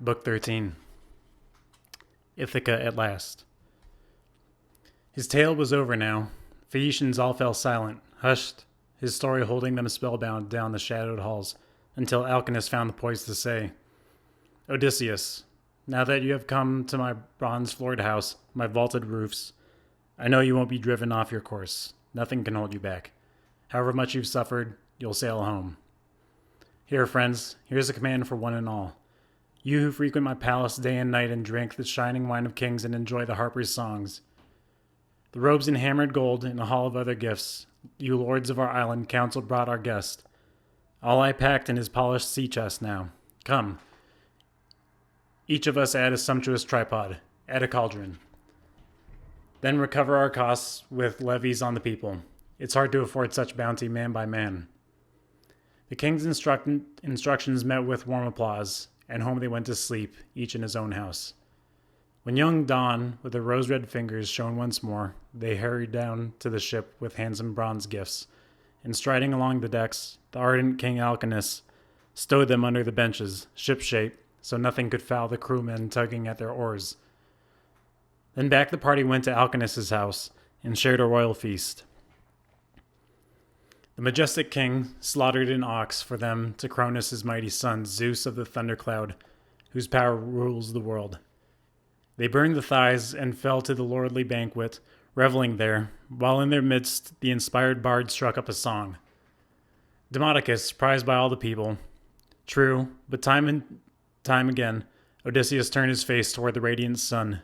Book 13. Ithaca at last. His tale was over now. Phaeacians all fell silent, hushed, his story holding them spellbound down the shadowed halls, until Alcinous found the poise to say, Odysseus, now that you have come to my bronze-floored house, my vaulted roofs, I know you won't be driven off your course. Nothing can hold you back. However much you've suffered, you'll sail home. Here, friends, here's a command for one and all. You who frequent my palace day and night and drink the shining wine of kings and enjoy the harper's songs. The robes in hammered gold and a hall of other gifts, you lords of our island, council brought our guest. All I packed in his polished sea chest now. Come. Each of us add a sumptuous tripod, add a cauldron. Then recover our costs with levies on the people. It's hard to afford such bounty man by man. The king's instructions met with warm applause, and home they went to sleep, each in his own house. When young Dawn, with her rose-red fingers, shone once more, they hurried down to the ship with handsome bronze gifts, and striding along the decks, the ardent King Alcinous stowed them under the benches, ship-shape, so nothing could foul the crewmen tugging at their oars. Then back the party went to Alcinous' house, and shared a royal feast. The majestic king slaughtered an ox for them to Cronus his mighty son, Zeus of the thundercloud, whose power rules the world. They burned the thighs and fell to the lordly banquet, reveling there, while in their midst the inspired bard struck up a song. Demodocus, prized by all the people. True, but time and time again, Odysseus turned his face toward the radiant sun,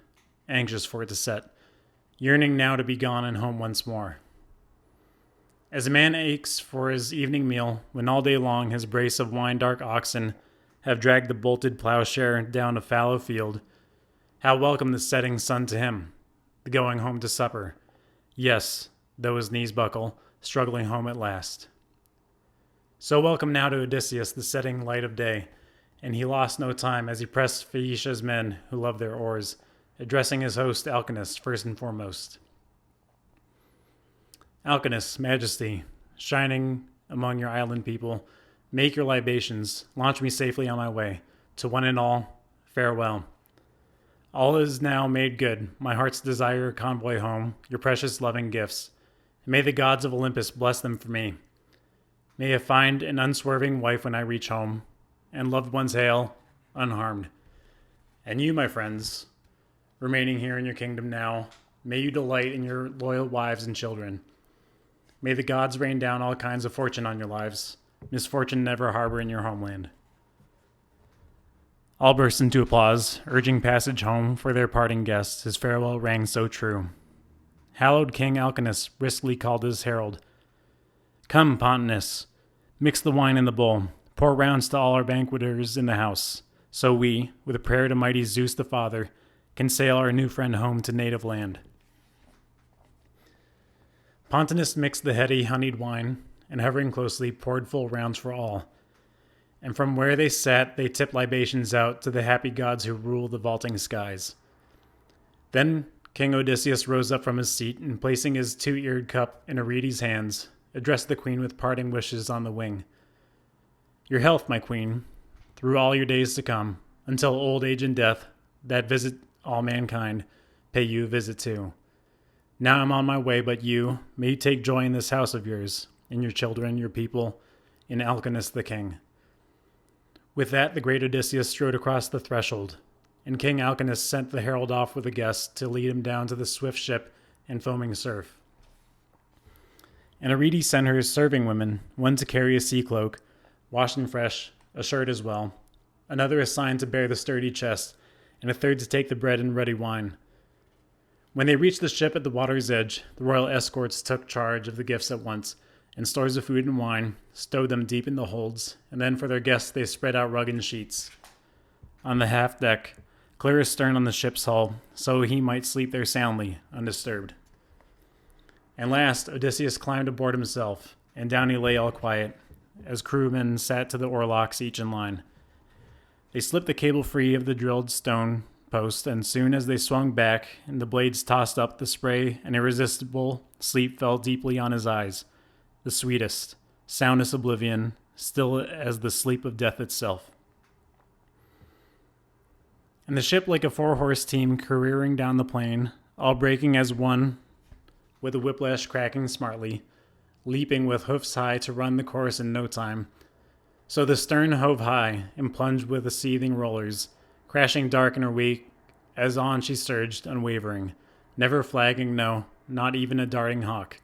anxious for it to set, yearning now to be gone and home once more. As a man aches for his evening meal, when all day long his brace of wine-dark oxen have dragged the bolted plowshare down a fallow field, how welcome the setting sun to him, the going home to supper. Yes, though his knees buckle, struggling home at last. So welcome now to Odysseus the setting light of day, and he lost no time as he pressed Phaeacia's men who loved their oars, addressing his host Alcinous first and foremost. Alcinous, majesty, shining among your island people, make your libations, launch me safely on my way. To one and all, farewell. All is now made good, my heart's desire convoy home, your precious loving gifts. And may the gods of Olympus bless them for me. May I find an unswerving wife when I reach home, and loved ones hail, unharmed. And you, my friends, remaining here in your kingdom now, may you delight in your loyal wives and children. May the gods rain down all kinds of fortune on your lives. Misfortune never harbor in your homeland. All burst into applause, urging passage home for their parting guest. His farewell rang so true. Hallowed King Alcinous briskly called his herald. Come, Pontonous, mix the wine in the bowl. Pour rounds to all our banqueters in the house. So we, with a prayer to mighty Zeus the Father, can sail our new friend home to native land. Pontonous mixed the heady, honeyed wine, and hovering closely, poured full rounds for all. And from where they sat, they tipped libations out to the happy gods who rule the vaulting skies. Then King Odysseus rose up from his seat, and placing his two-eared cup in Arete's hands, addressed the queen with parting wishes on the wing. Your health, my queen, through all your days to come, until old age and death, that visit all mankind, pay you a visit too. Now I'm on my way, but you, may you take joy in this house of yours, in your children, your people, in Alcinous the king. With that, the great Odysseus strode across the threshold, and King Alcinous sent the herald off with a guest to lead him down to the swift ship and foaming surf. And Arete sent her serving women, one to carry a sea cloak, washed and fresh, a shirt as well, another assigned to bear the sturdy chest, and a third to take the bread and ruddy wine. When they reached the ship at the water's edge, the royal escorts took charge of the gifts at once, and stores of food and wine, stowed them deep in the holds, and then for their guests they spread out rug and sheets. On the half deck, clear astern on the ship's hull, so he might sleep there soundly, undisturbed. And last, Odysseus climbed aboard himself, and down he lay all quiet, as crewmen sat to the oarlocks each in line. They slipped the cable free of the drilled stone post, and soon as they swung back and the blades tossed up the spray, an irresistible sleep fell deeply on his eyes, the sweetest, soundest oblivion, still as the sleep of death itself. And the ship like a four-horse team careering down the plain, all breaking as one, with a whiplash cracking smartly, leaping with hoofs high to run the course in no time. So the stern hove high and plunged with the seething rollers, crashing dark in her wake as on she surged, unwavering, never flagging, no, not even a darting hawk.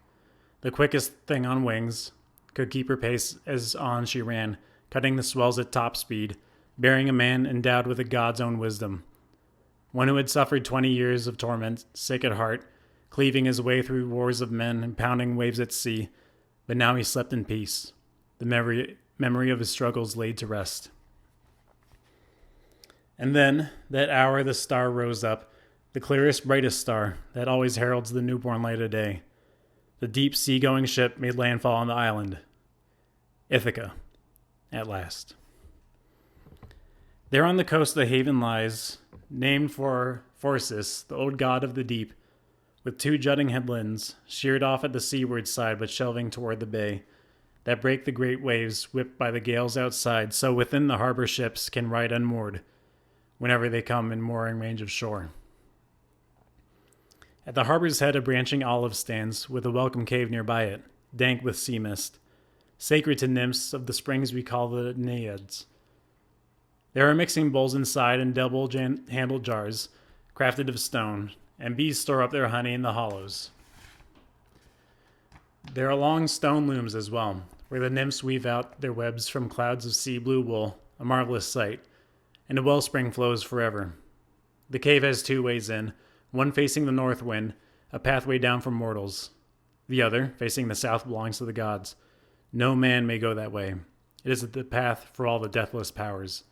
The quickest thing on wings could keep her pace as on she ran, cutting the swells at top speed, bearing a man endowed with a god's own wisdom. One who had suffered 20 years of torment, sick at heart, cleaving his way through wars of men and pounding waves at sea, but now he slept in peace, the memory of his struggles laid to rest. And then, that hour the star rose up, the clearest, brightest star that always heralds the newborn light of day. The deep sea-going ship made landfall on the island. Ithaca, at last. There on the coast the haven lies, named for Phorcys, the old god of the deep, with two jutting headlands, sheered off at the seaward side but shelving toward the bay, that break the great waves whipped by the gales outside, so within the harbor ships can ride unmoored, whenever they come in mooring range of shore. At the harbor's head a branching olive stands, with a welcome cave nearby it, dank with sea mist, sacred to nymphs of the springs we call the Naiads. There are mixing bowls inside and double-handled jars, crafted of stone, and bees store up their honey in the hollows. There are long stone looms as well, where the nymphs weave out their webs from clouds of sea blue wool, a marvelous sight, and a wellspring flows forever. The cave has two ways in, one facing the north wind, a pathway down for mortals. The other, facing the south, belongs to the gods. No man may go that way. It is the path for all the deathless powers.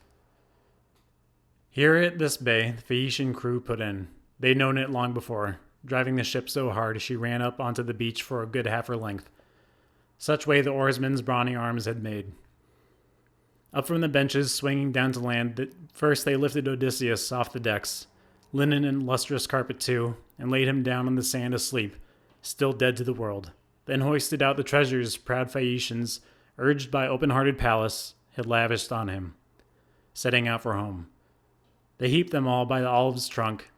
Here at this bay, the Phaeacian crew put in. They'd known it long before, driving the ship so hard she ran up onto the beach for a good half her length. Such way the oarsmen's brawny arms had made. Up from the benches, swinging down to land, first they lifted Odysseus off the decks, linen and lustrous carpet too, and laid him down on the sand asleep, still dead to the world. Then hoisted out the treasures proud Phaeacians, urged by open-hearted Pylos, had lavished on him, setting out for home. They heaped them all by the olive's trunk,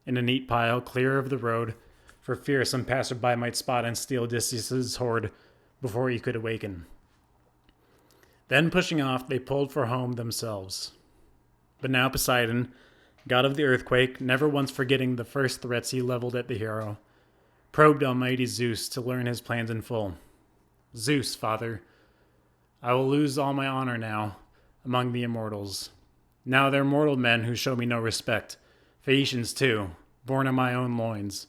in a neat pile clear of the road, for fear some passerby might spot and steal Odysseus's hoard before he could awaken. Then pushing off, they pulled for home themselves. But now Poseidon, god of the earthquake, never once forgetting the first threats he leveled at the hero, probed almighty Zeus to learn his plans in full. Zeus, father, I will lose all my honor now among the immortals. Now they're mortal men who show me no respect, Phaeacians too, born on my own loins.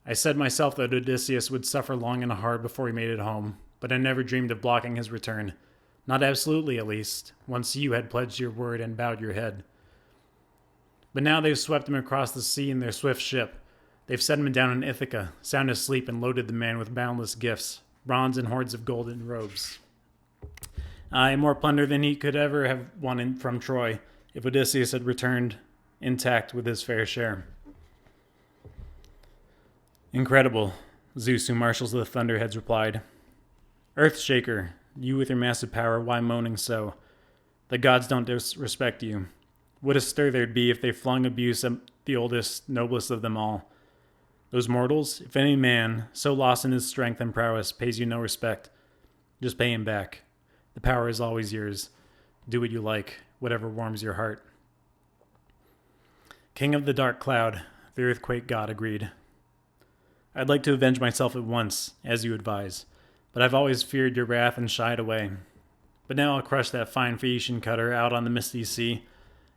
I said myself that Odysseus would suffer long and hard before he made it home, but I never dreamed of blocking his return. Not absolutely, at least, once you had pledged your word and bowed your head. But now they've swept him across the sea in their swift ship. They've set him down in Ithaca, sound asleep, and loaded the man with boundless gifts, bronze and hoards of golden robes. Aye, more plunder than he could ever have won from Troy, if Odysseus had returned intact with his fair share. Incredible, Zeus, who marshals the thunderheads, replied. Earthshaker, you with your massive power, why moaning so? The gods don't disrespect you. What a stir there'd be if they flung abuse at the oldest, noblest of them all. Those mortals, if any man, so lost in his strength and prowess, pays you no respect, just pay him back. The power is always yours. Do what you like, whatever warms your heart. King of the dark cloud, the earthquake god agreed. I'd like to avenge myself at once, as you advise, but I've always feared your wrath and shied away. But now I'll crush that fine Phaeacian cutter out on the misty sea,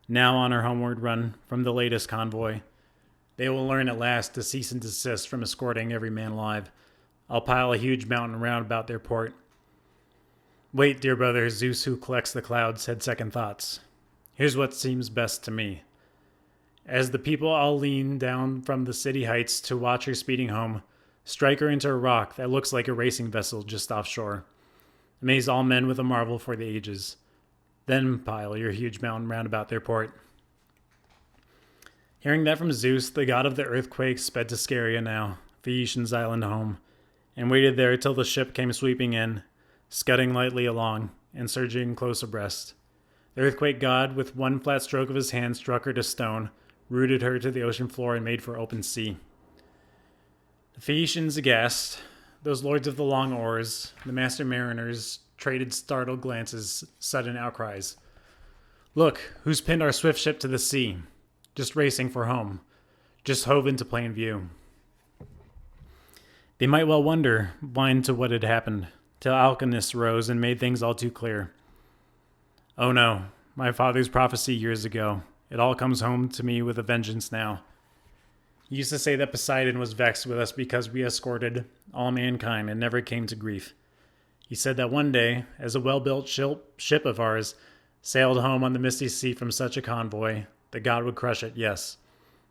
now on her homeward run from the latest convoy. They will learn at last to cease and desist from escorting every man alive. I'll pile a huge mountain round about their port. Wait, dear brother, Zeus who collects the clouds had second thoughts. Here's what seems best to me. As the people all lean down from the city heights to watch her speeding home, strike her into a rock that looks like a racing vessel just offshore. Amaze all men with a marvel for the ages. Then pile your huge mountain round about their port. Hearing that from Zeus, the god of the earthquake sped to Scheria now, Phaeacian's island home, and waited there till the ship came sweeping in, scudding lightly along and surging close abreast. The earthquake god, with one flat stroke of his hand, struck her to stone, rooted her to the ocean floor, and made for open sea. The Phaeacians aghast, those lords of the long oars, the master mariners, traded startled glances, sudden outcries. Look, who's pinned our swift ship to the sea? Just racing for home. Just hove into plain view. They might well wonder, blind to what had happened, till Antinous rose and made things all too clear. Oh no, my father's prophecy years ago. It all comes home to me with a vengeance now. He used to say that Poseidon was vexed with us because we escorted all mankind and never came to grief. He said that one day, as a well-built ship of ours sailed home on the misty sea from such a convoy, the god would crush it, yes,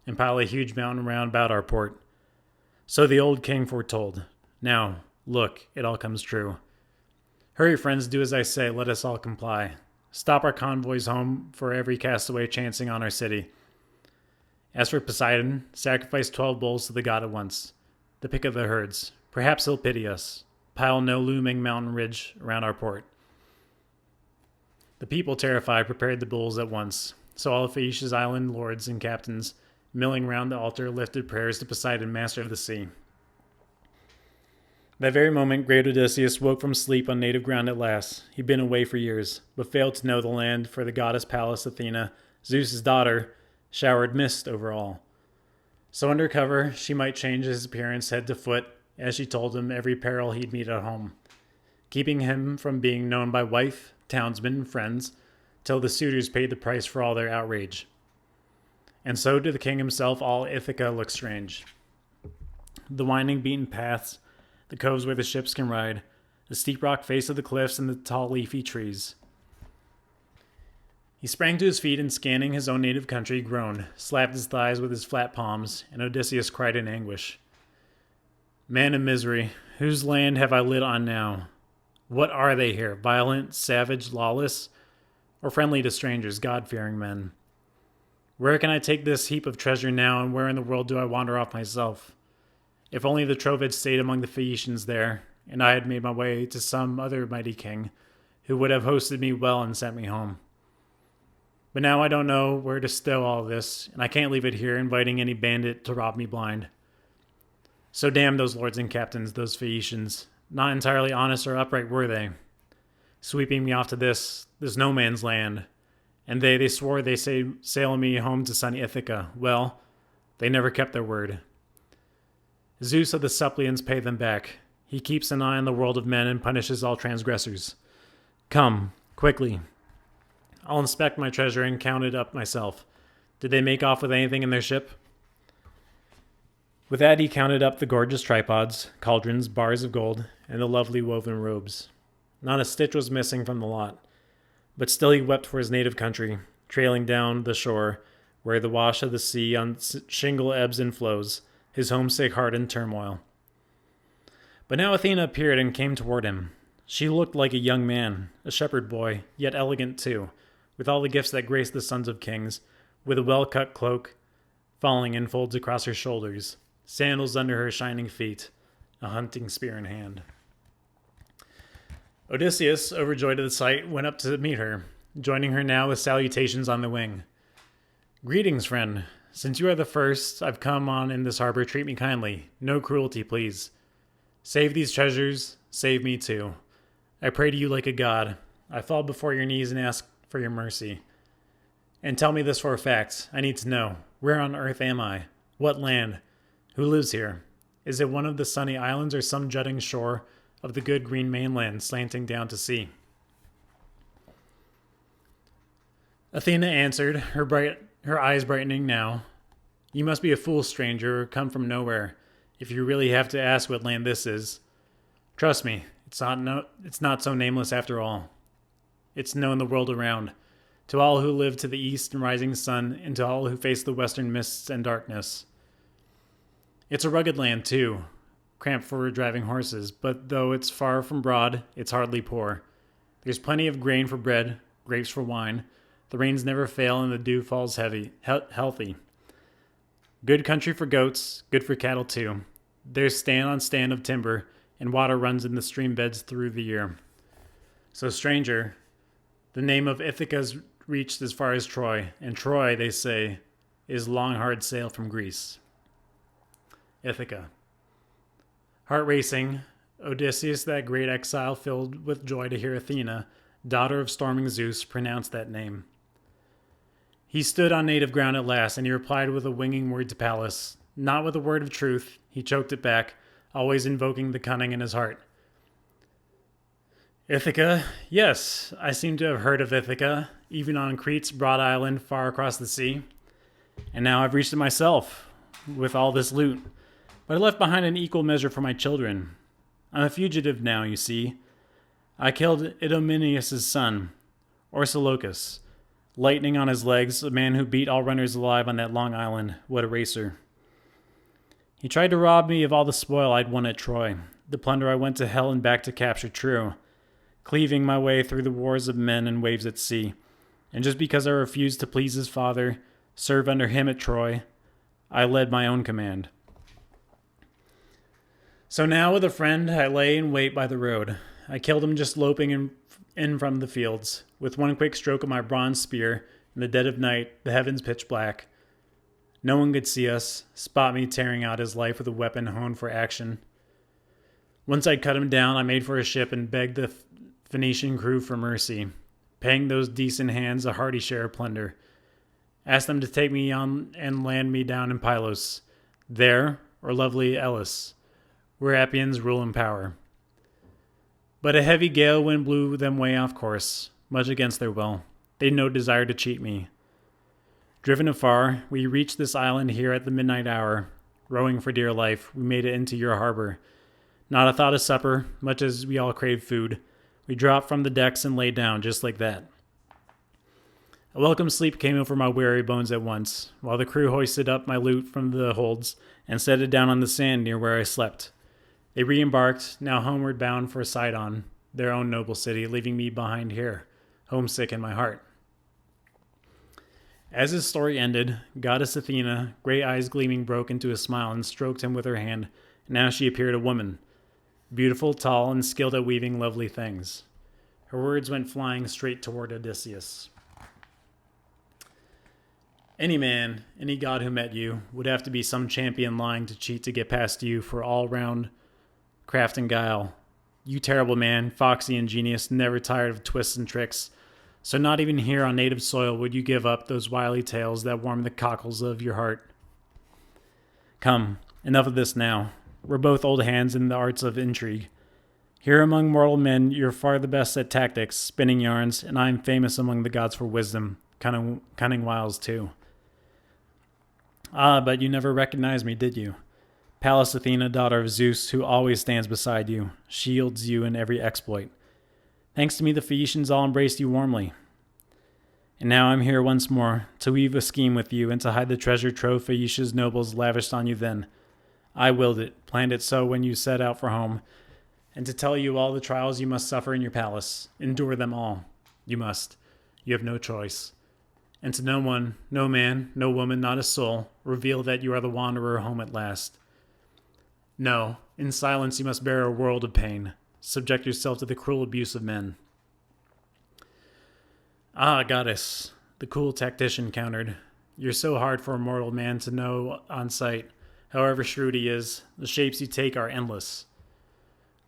and pile a huge mountain round about our port. So the old king foretold. Now, look, it all comes true. Hurry, friends, do as I say, let us all comply. Stop our convoys home for every castaway chancing on our city. As for Poseidon, sacrifice 12 bulls to the god at once, the pick of the herds. Perhaps he'll pity us. Pile no looming mountain ridge around our port. The people, terrified, prepared the bulls at once. So all of Phaeacia's island lords and captains, milling round the altar, lifted prayers to Poseidon, master of the sea. That very moment, great Odysseus woke from sleep on native ground at last. He'd been away for years, but failed to know the land, for the goddess Pallas Athena, Zeus's daughter, showered mist over all. So under cover, she might change his appearance head to foot, as she told him every peril he'd meet at home, keeping him from being known by wife, townsmen, and friends, till the suitors paid the price for all their outrage. And so to the king himself all Ithaca looked strange. The winding beaten paths, the coves where the ships can ride, the steep rock face of the cliffs, and the tall leafy trees. He sprang to his feet and, scanning his own native country, groaned, slapped his thighs with his flat palms, and Odysseus cried in anguish. Man of misery, whose land have I lit on now? What are they here, violent, savage, lawless, or friendly to strangers, God-fearing men? Where can I take this heap of treasure now, and where in the world do I wander off myself? If only the trove had stayed among the Phaeacians there, and I had made my way to some other mighty king, who would have hosted me well and sent me home. But now I don't know where to stow all this, and I can't leave it here, inviting any bandit to rob me blind. So damn those lords and captains, those Phaeacians. Not entirely honest or upright were they, sweeping me off to this no man's land. And they swore they sail me home to sunny Ithaca. Well, they never kept their word. Zeus of the suppliants paid them back. He keeps an eye on the world of men and punishes all transgressors. Come, quickly. I'll inspect my treasure and count it up myself. Did they make off with anything in their ship? With that he counted up the gorgeous tripods, cauldrons, bars of gold, and the lovely woven robes. Not a stitch was missing from the lot. But still he wept for his native country, trailing down the shore, where the wash of the sea on shingle ebbs and flows, his homesick heart in turmoil. But now Athena appeared and came toward him. She looked like a young man, a shepherd boy, yet elegant too, with all the gifts that grace the sons of kings, with a well-cut cloak falling in folds across her shoulders, sandals under her shining feet, a hunting spear in hand. Odysseus, overjoyed at the sight, went up to meet her, joining her now with salutations on the wing. Greetings, friend. Since you are the first I've come on in this harbor, treat me kindly. No cruelty, please. Save these treasures, save me too. I pray to you like a god. I fall before your knees and ask for your mercy. And tell me this for a fact. I need to know. Where on earth am I? What land? Who lives here? Is it one of the sunny islands or some jutting shore of the good green mainland slanting down to sea? Athena answered, her eyes brightening now. You must be a fool, stranger, or come from nowhere, if you really have to ask what land this is. Trust me, it's not so nameless after all. It's known the world around, to all who live to the east and rising sun, and to all who face the western mists and darkness. It's a rugged land, too, cramped for driving horses, but though it's far from broad, it's hardly poor. There's plenty of grain for bread, grapes for wine. The rains never fail and the dew falls healthy. Good country for goats, good for cattle too. There's stand on stand of timber, and water runs in the stream beds through the year. So stranger, the name of Ithaca's reached as far as Troy, and Troy, they say, is long hard sail from Greece. Ithaca. Heart racing, Odysseus, that great exile, filled with joy to hear Athena, daughter of storming Zeus, pronounce that name. He stood on native ground at last, and he replied with a winging word to Pylos. Not with a word of truth, he choked it back, always invoking the cunning in his heart. Ithaca? Yes, I seem to have heard of Ithaca, even on Crete's broad island far across the sea. And now I've reached it myself, with all this loot. But I left behind an equal measure for my children. I'm a fugitive now, you see. I killed Eumaeus' son, Orsilochus. Lightning on his legs, a man who beat all runners alive on that long island. What a racer. He tried to rob me of all the spoil I'd won at Troy, the plunder I went to hell and back to capture true, cleaving my way through the wars of men and waves at sea. And just because I refused to please his father, serve under him at Troy, I led my own command. So now with a friend, I lay in wait by the road. I killed him just loping in from the fields. With one quick stroke of my bronze spear, in the dead of night, the heavens pitch black. No one could see us, spot me tearing out his life with a weapon honed for action. Once I'd cut him down, I made for a ship and begged the Phoenician crew for mercy, paying those decent hands a hearty share of plunder. Asked them to take me on and land me down in Pylos, there, or lovely Elis, where Appians rule in power. But a heavy gale wind blew them way off course, much against their will. They'd no desire to cheat me. Driven afar, we reached this island here at the midnight hour. Rowing for dear life, we made it into your harbor. Not a thought of supper, much as we all craved food. We dropped from the decks and lay down, just like that. A welcome sleep came over my weary bones at once, while the crew hoisted up my loot from the holds and set it down on the sand near where I slept. They re-embarked, now homeward bound for Poseidon, their own noble city, leaving me behind here, homesick in my heart. As his story ended, goddess Athena, great eyes gleaming, broke into a smile and stroked him with her hand. Now she appeared a woman, beautiful, tall, and skilled at weaving lovely things. Her words went flying straight toward Odysseus. Any man, any god who met you, would have to be some champion lying to cheat to get past you for all-round craft and guile. You terrible man, foxy ingenious, never tired of twists and tricks. So not even here on native soil would you give up those wily tales that warm the cockles of your heart. Come, enough of this now. We're both old hands in the arts of intrigue. Here among mortal men, you're far the best at tactics, spinning yarns, and I am famous among the gods for wisdom, cunning wiles too. Ah, but you never recognized me, did you? Pallas Athena, daughter of Zeus, who always stands beside you, shields you in every exploit. Thanks to me, the Phaeacians all embraced you warmly. And now I'm here once more, to weave a scheme with you, and to hide the treasure trove Phaeacia's nobles lavished on you then. I willed it, planned it so when you set out for home, and to tell you all the trials you must suffer in your palace. Endure them all. You must. You have no choice. And to no one, no man, no woman, not a soul, reveal that you are the wanderer home at last. No, in silence you must bear a world of pain. Subject yourself to the cruel abuse of men. Ah, goddess, the cool tactician countered. You're so hard for a mortal man to know on sight. However shrewd he is, the shapes you take are endless.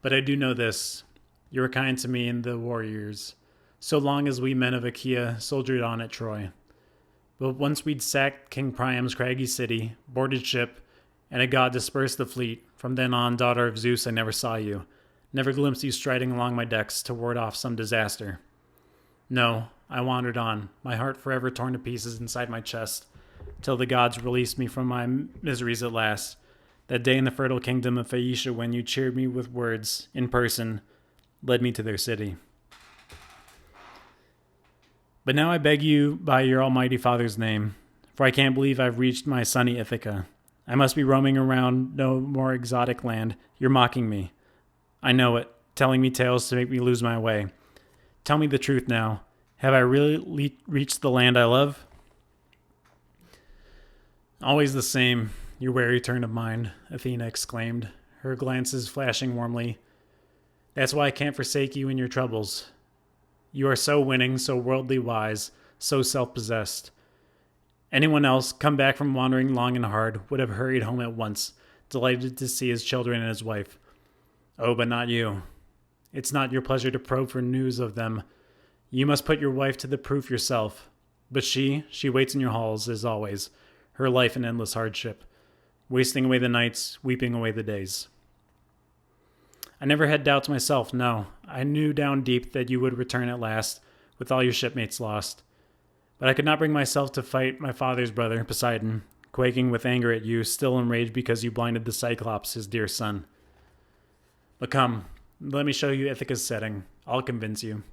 But I do know this. You were kind to me in the war years, so long as we men of Achaea soldiered on at Troy. But once we'd sacked King Priam's craggy city, boarded ship, and a god dispersed the fleet, from then on, daughter of Zeus, I never saw you. Never glimpsed you striding along my decks to ward off some disaster. No, I wandered on, my heart forever torn to pieces inside my chest, till the gods released me from my miseries at last. That day in the fertile kingdom of Phaeacia, when you cheered me with words, in person, led me to their city. But now I beg you by your almighty father's name, for I can't believe I've reached my sunny Ithaca. I must be roaming around no more exotic land. You're mocking me. I know it, telling me tales to make me lose my way. Tell me the truth now. Have I really reached the land I love? Always the same, your wary turn of mind, Athena exclaimed, her glances flashing warmly. That's why I can't forsake you in your troubles. You are so winning, so worldly wise, so self-possessed. Anyone else, come back from wandering long and hard, would have hurried home at once, delighted to see his children and his wife. Oh, but not you. It's not your pleasure to probe for news of them. You must put your wife to the proof yourself. But she waits in your halls, as always, her life an endless hardship, wasting away the nights, weeping away the days. I never had doubts myself, no. I knew down deep that you would return at last, with all your shipmates lost. But I could not bring myself to fight my father's brother, Poseidon, quaking with anger at you, still enraged because you blinded the Cyclops, his dear son. But come, let me show you Ithaca's setting. I'll convince you.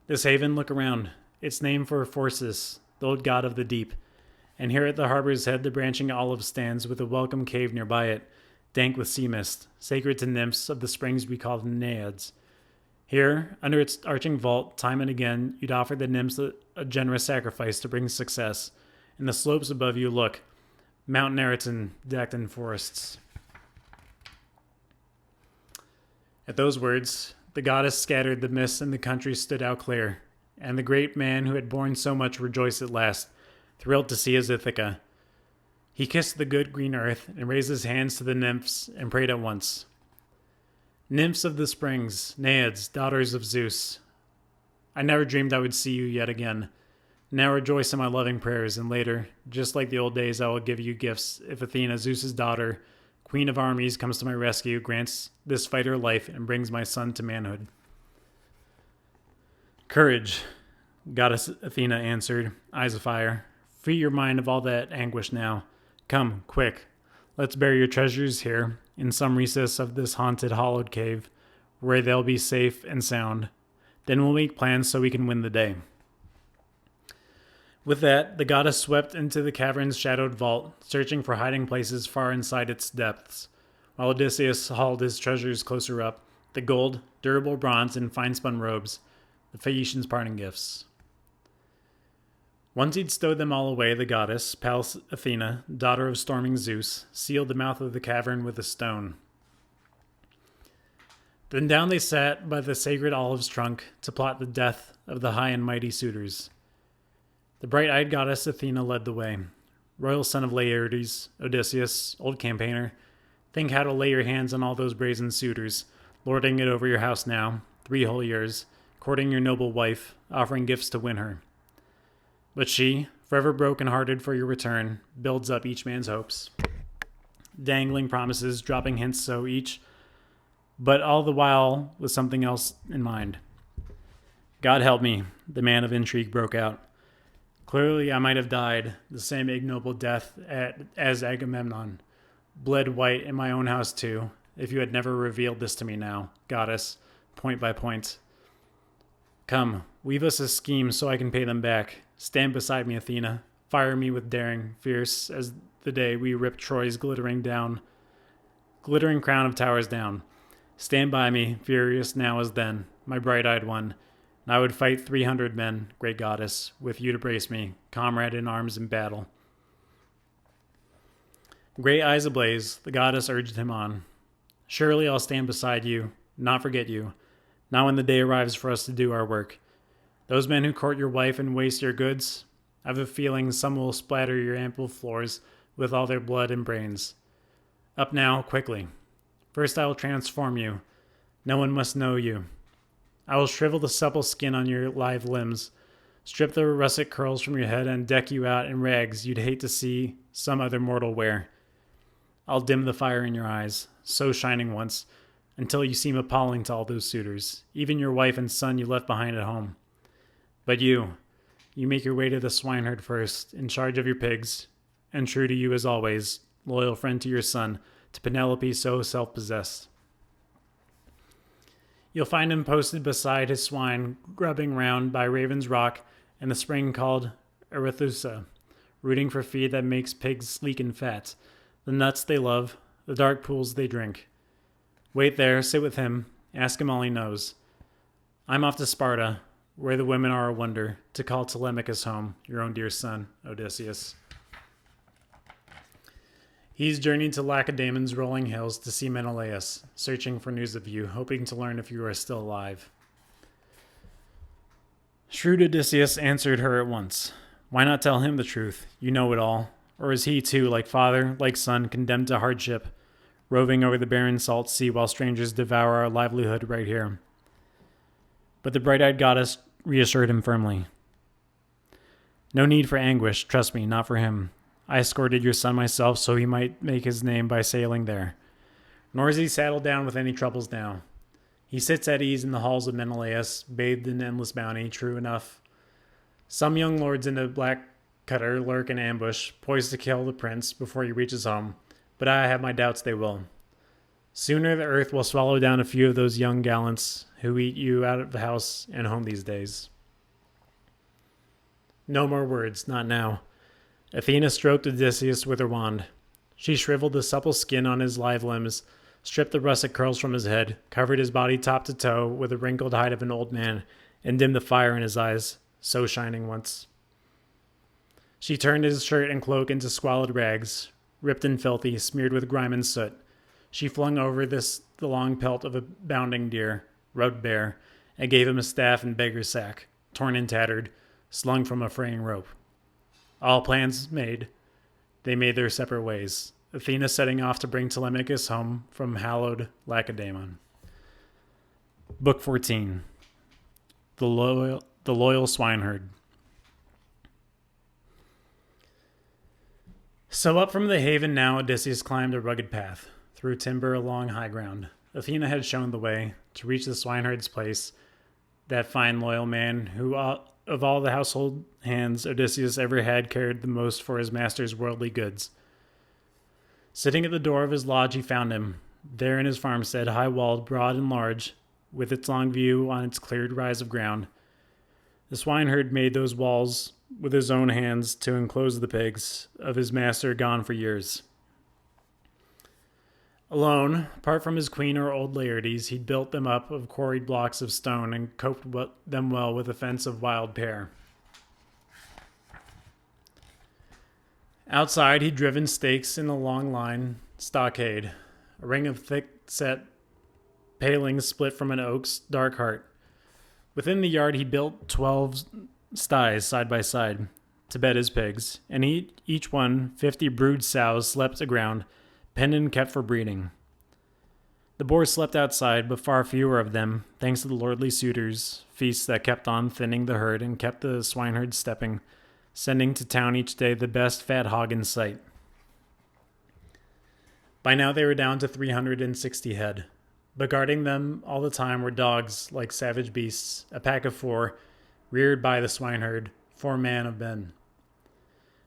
This haven, look around. It's named for Phorcys, the old god of the deep. And here at the harbor's head the branching olive stands with a welcome cave nearby it, dank with sea mist, sacred to nymphs of the springs we call Naiads. Here, under its arching vault, time and again, you'd offer the nymphs a generous sacrifice to bring success. And the slopes above you look, Mount Neriton decked in forests. At those words, the goddess scattered the mists and the country stood out clear, and the great man who had borne so much rejoiced at last, thrilled to see his Ithaca. He kissed the good green earth and raised his hands to the nymphs and prayed at once. Nymphs of the springs, Naiads, daughters of Zeus, I never dreamed I would see you yet again. Now rejoice in my loving prayers, and later, just like the old days, I will give you gifts if Athena, Zeus's daughter, queen of armies, comes to my rescue, grants this fighter life, and brings my son to manhood. Courage, goddess Athena answered, eyes afire. Free your mind of all that anguish now. Come, quick, let's bury your treasures here, in some recess of this haunted, hollowed cave, where they'll be safe and sound. Then we'll make plans so we can win the day. With that, the goddess swept into the cavern's shadowed vault, searching for hiding places far inside its depths, while Odysseus hauled his treasures closer up, the gold, durable bronze, and fine-spun robes, the Phaeacians' parting gifts. Once he'd stowed them all away, the goddess, Pallas Athena, daughter of storming Zeus, sealed the mouth of the cavern with a stone. Then down they sat by the sacred olive's trunk to plot the death of the high and mighty suitors. The bright-eyed goddess Athena led the way. Royal son of Laertes, Odysseus, old campaigner, think how to lay your hands on all those brazen suitors, lording it over your house now, 3 whole years, courting your noble wife, offering gifts to win her. But she, forever broken-hearted for your return, builds up each man's hopes, dangling promises, dropping hints so each, but all the while with something else in mind. God help me, the man of intrigue broke out. Clearly I might have died the same ignoble death as Agamemnon, bled white in my own house too, if you had never revealed this to me now, goddess, point by point. Come, weave us a scheme so I can pay them back. Stand beside me, Athena. Fire me with daring, fierce as the day we ripped Troy's glittering crown of towers down. Stand by me, furious now as then, my bright-eyed one. And I would fight 300 men, great goddess, with you to brace me, comrade in arms in battle. Great eyes ablaze, the goddess urged him on. Surely I'll stand beside you, not forget you, not when the day arrives for us to do our work. Those men who court your wife and waste your goods, I have a feeling some will splatter your ample floors with all their blood and brains. Up now, quickly. First I will transform you. No one must know you. I will shrivel the supple skin on your lithe limbs, strip the russet curls from your head, and deck you out in rags you'd hate to see some other mortal wear. I'll dim the fire in your eyes, so shining once, until you seem appalling to all those suitors, even your wife and son you left behind at home. But you make your way to the swineherd first, in charge of your pigs, and true to you as always, loyal friend to your son, to Penelope so self-possessed. You'll find him posted beside his swine, grubbing round by Raven's Rock and the spring called Arethusa, rooting for feed that makes pigs sleek and fat, the nuts they love, the dark pools they drink. Wait there, sit with him, ask him all he knows. I'm off to Sparta, where the women are a wonder, to call Telemachus home, your own dear son, Odysseus. He's journeyed to Lacedaemon's rolling hills to see Menelaus, searching for news of you, hoping to learn if you are still alive. Shrewd Odysseus answered her at once. Why not tell him the truth? You know it all. Or is he, too, like father, like son, condemned to hardship, roving over the barren salt sea while strangers devour our livelihood right here? But the bright-eyed goddess reassured him firmly. No need for anguish, trust me, not for him. I escorted your son myself so he might make his name by sailing there. Nor is he saddled down with any troubles now. He sits at ease in the halls of Menelaus, bathed in endless bounty, true enough. Some young lords in a black cutter lurk in ambush, poised to kill the prince before he reaches home, but I have my doubts they will. Sooner the earth will swallow down a few of those young gallants who eat you out of the house and home these days. No more words, not now. Athena stroked Odysseus with her wand. She shriveled the supple skin on his lithe limbs, stripped the russet curls from his head, covered his body top to toe with the wrinkled hide of an old man, and dimmed the fire in his eyes, so shining once. She turned his shirt and cloak into squalid rags, ripped and filthy, smeared with grime and soot. She flung over this the long pelt of a bounding deer, rubbed bare, and gave him a staff and beggar's sack, torn and tattered, slung from a fraying rope. All plans made, they made their separate ways, Athena setting off to bring Telemachus home from hallowed Lacedaemon. Book 14. The Loyal Swineherd. So up from the haven now Odysseus climbed a rugged path, through timber along high ground. Athena had shown the way to reach the swineherd's place, that fine loyal man who, of all the household hands Odysseus ever had, cared the most for his master's worldly goods. Sitting at the door of his lodge he found him, there in his farmstead, high-walled, broad and large, with its long view on its cleared rise of ground. The swineherd made those walls with his own hands to enclose the pigs of his master gone for years. Alone, apart from his queen or old Laertes, he'd built them up of quarried blocks of stone and coped them well with a fence of wild pear. Outside, he'd driven stakes in a long line stockade, a ring of thick-set palings split from an oak's dark heart. Within the yard, he built 12 sties side by side to bed his pigs, and each one 50 brood sows slept aground, penned and kept for breeding. The boars slept outside, but far fewer of them, thanks to the lordly suitors' feasts that kept on thinning the herd and kept the swineherd stepping, sending to town each day the best fat hog in sight. By now they were down to 360 head, but guarding them all the time were dogs like savage beasts, a pack of 4, reared by the swineherd, 4 men of men.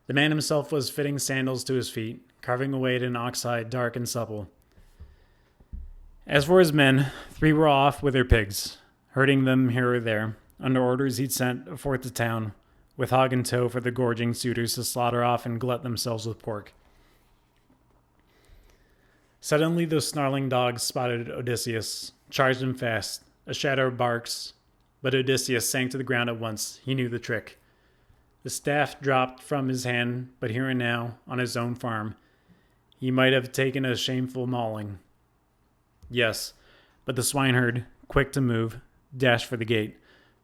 The man himself was fitting sandals to his feet, carving away at an ox hide dark and supple. As for his men, 3 were off with their pigs, herding them here or there, under orders he'd sent aforth to town, with hog in tow for the gorging suitors to slaughter off and glut themselves with pork. Suddenly those snarling dogs spotted Odysseus, charged him fast. A shadow barks, but Odysseus sank to the ground at once. He knew the trick. The staff dropped from his hand, but here and now, on his own farm, he might have taken a shameful mauling. Yes, but the swineherd, quick to move, dashed for the gate.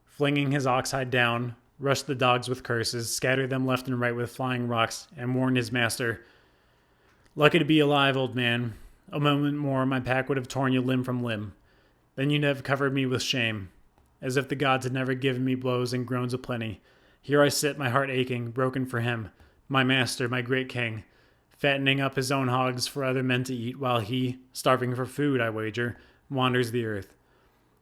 Flinging his ox hide down, rushed the dogs with curses, scattered them left and right with flying rocks, and warned his master, "Lucky to be alive, old man. A moment more, my pack would have torn you limb from limb. Then you'd have covered me with shame, as if the gods had never given me blows and groans aplenty. Here I sit, my heart aching, broken for him, my master, my great king, fattening up his own hogs for other men to eat, while he, starving for food, I wager, wanders the earth.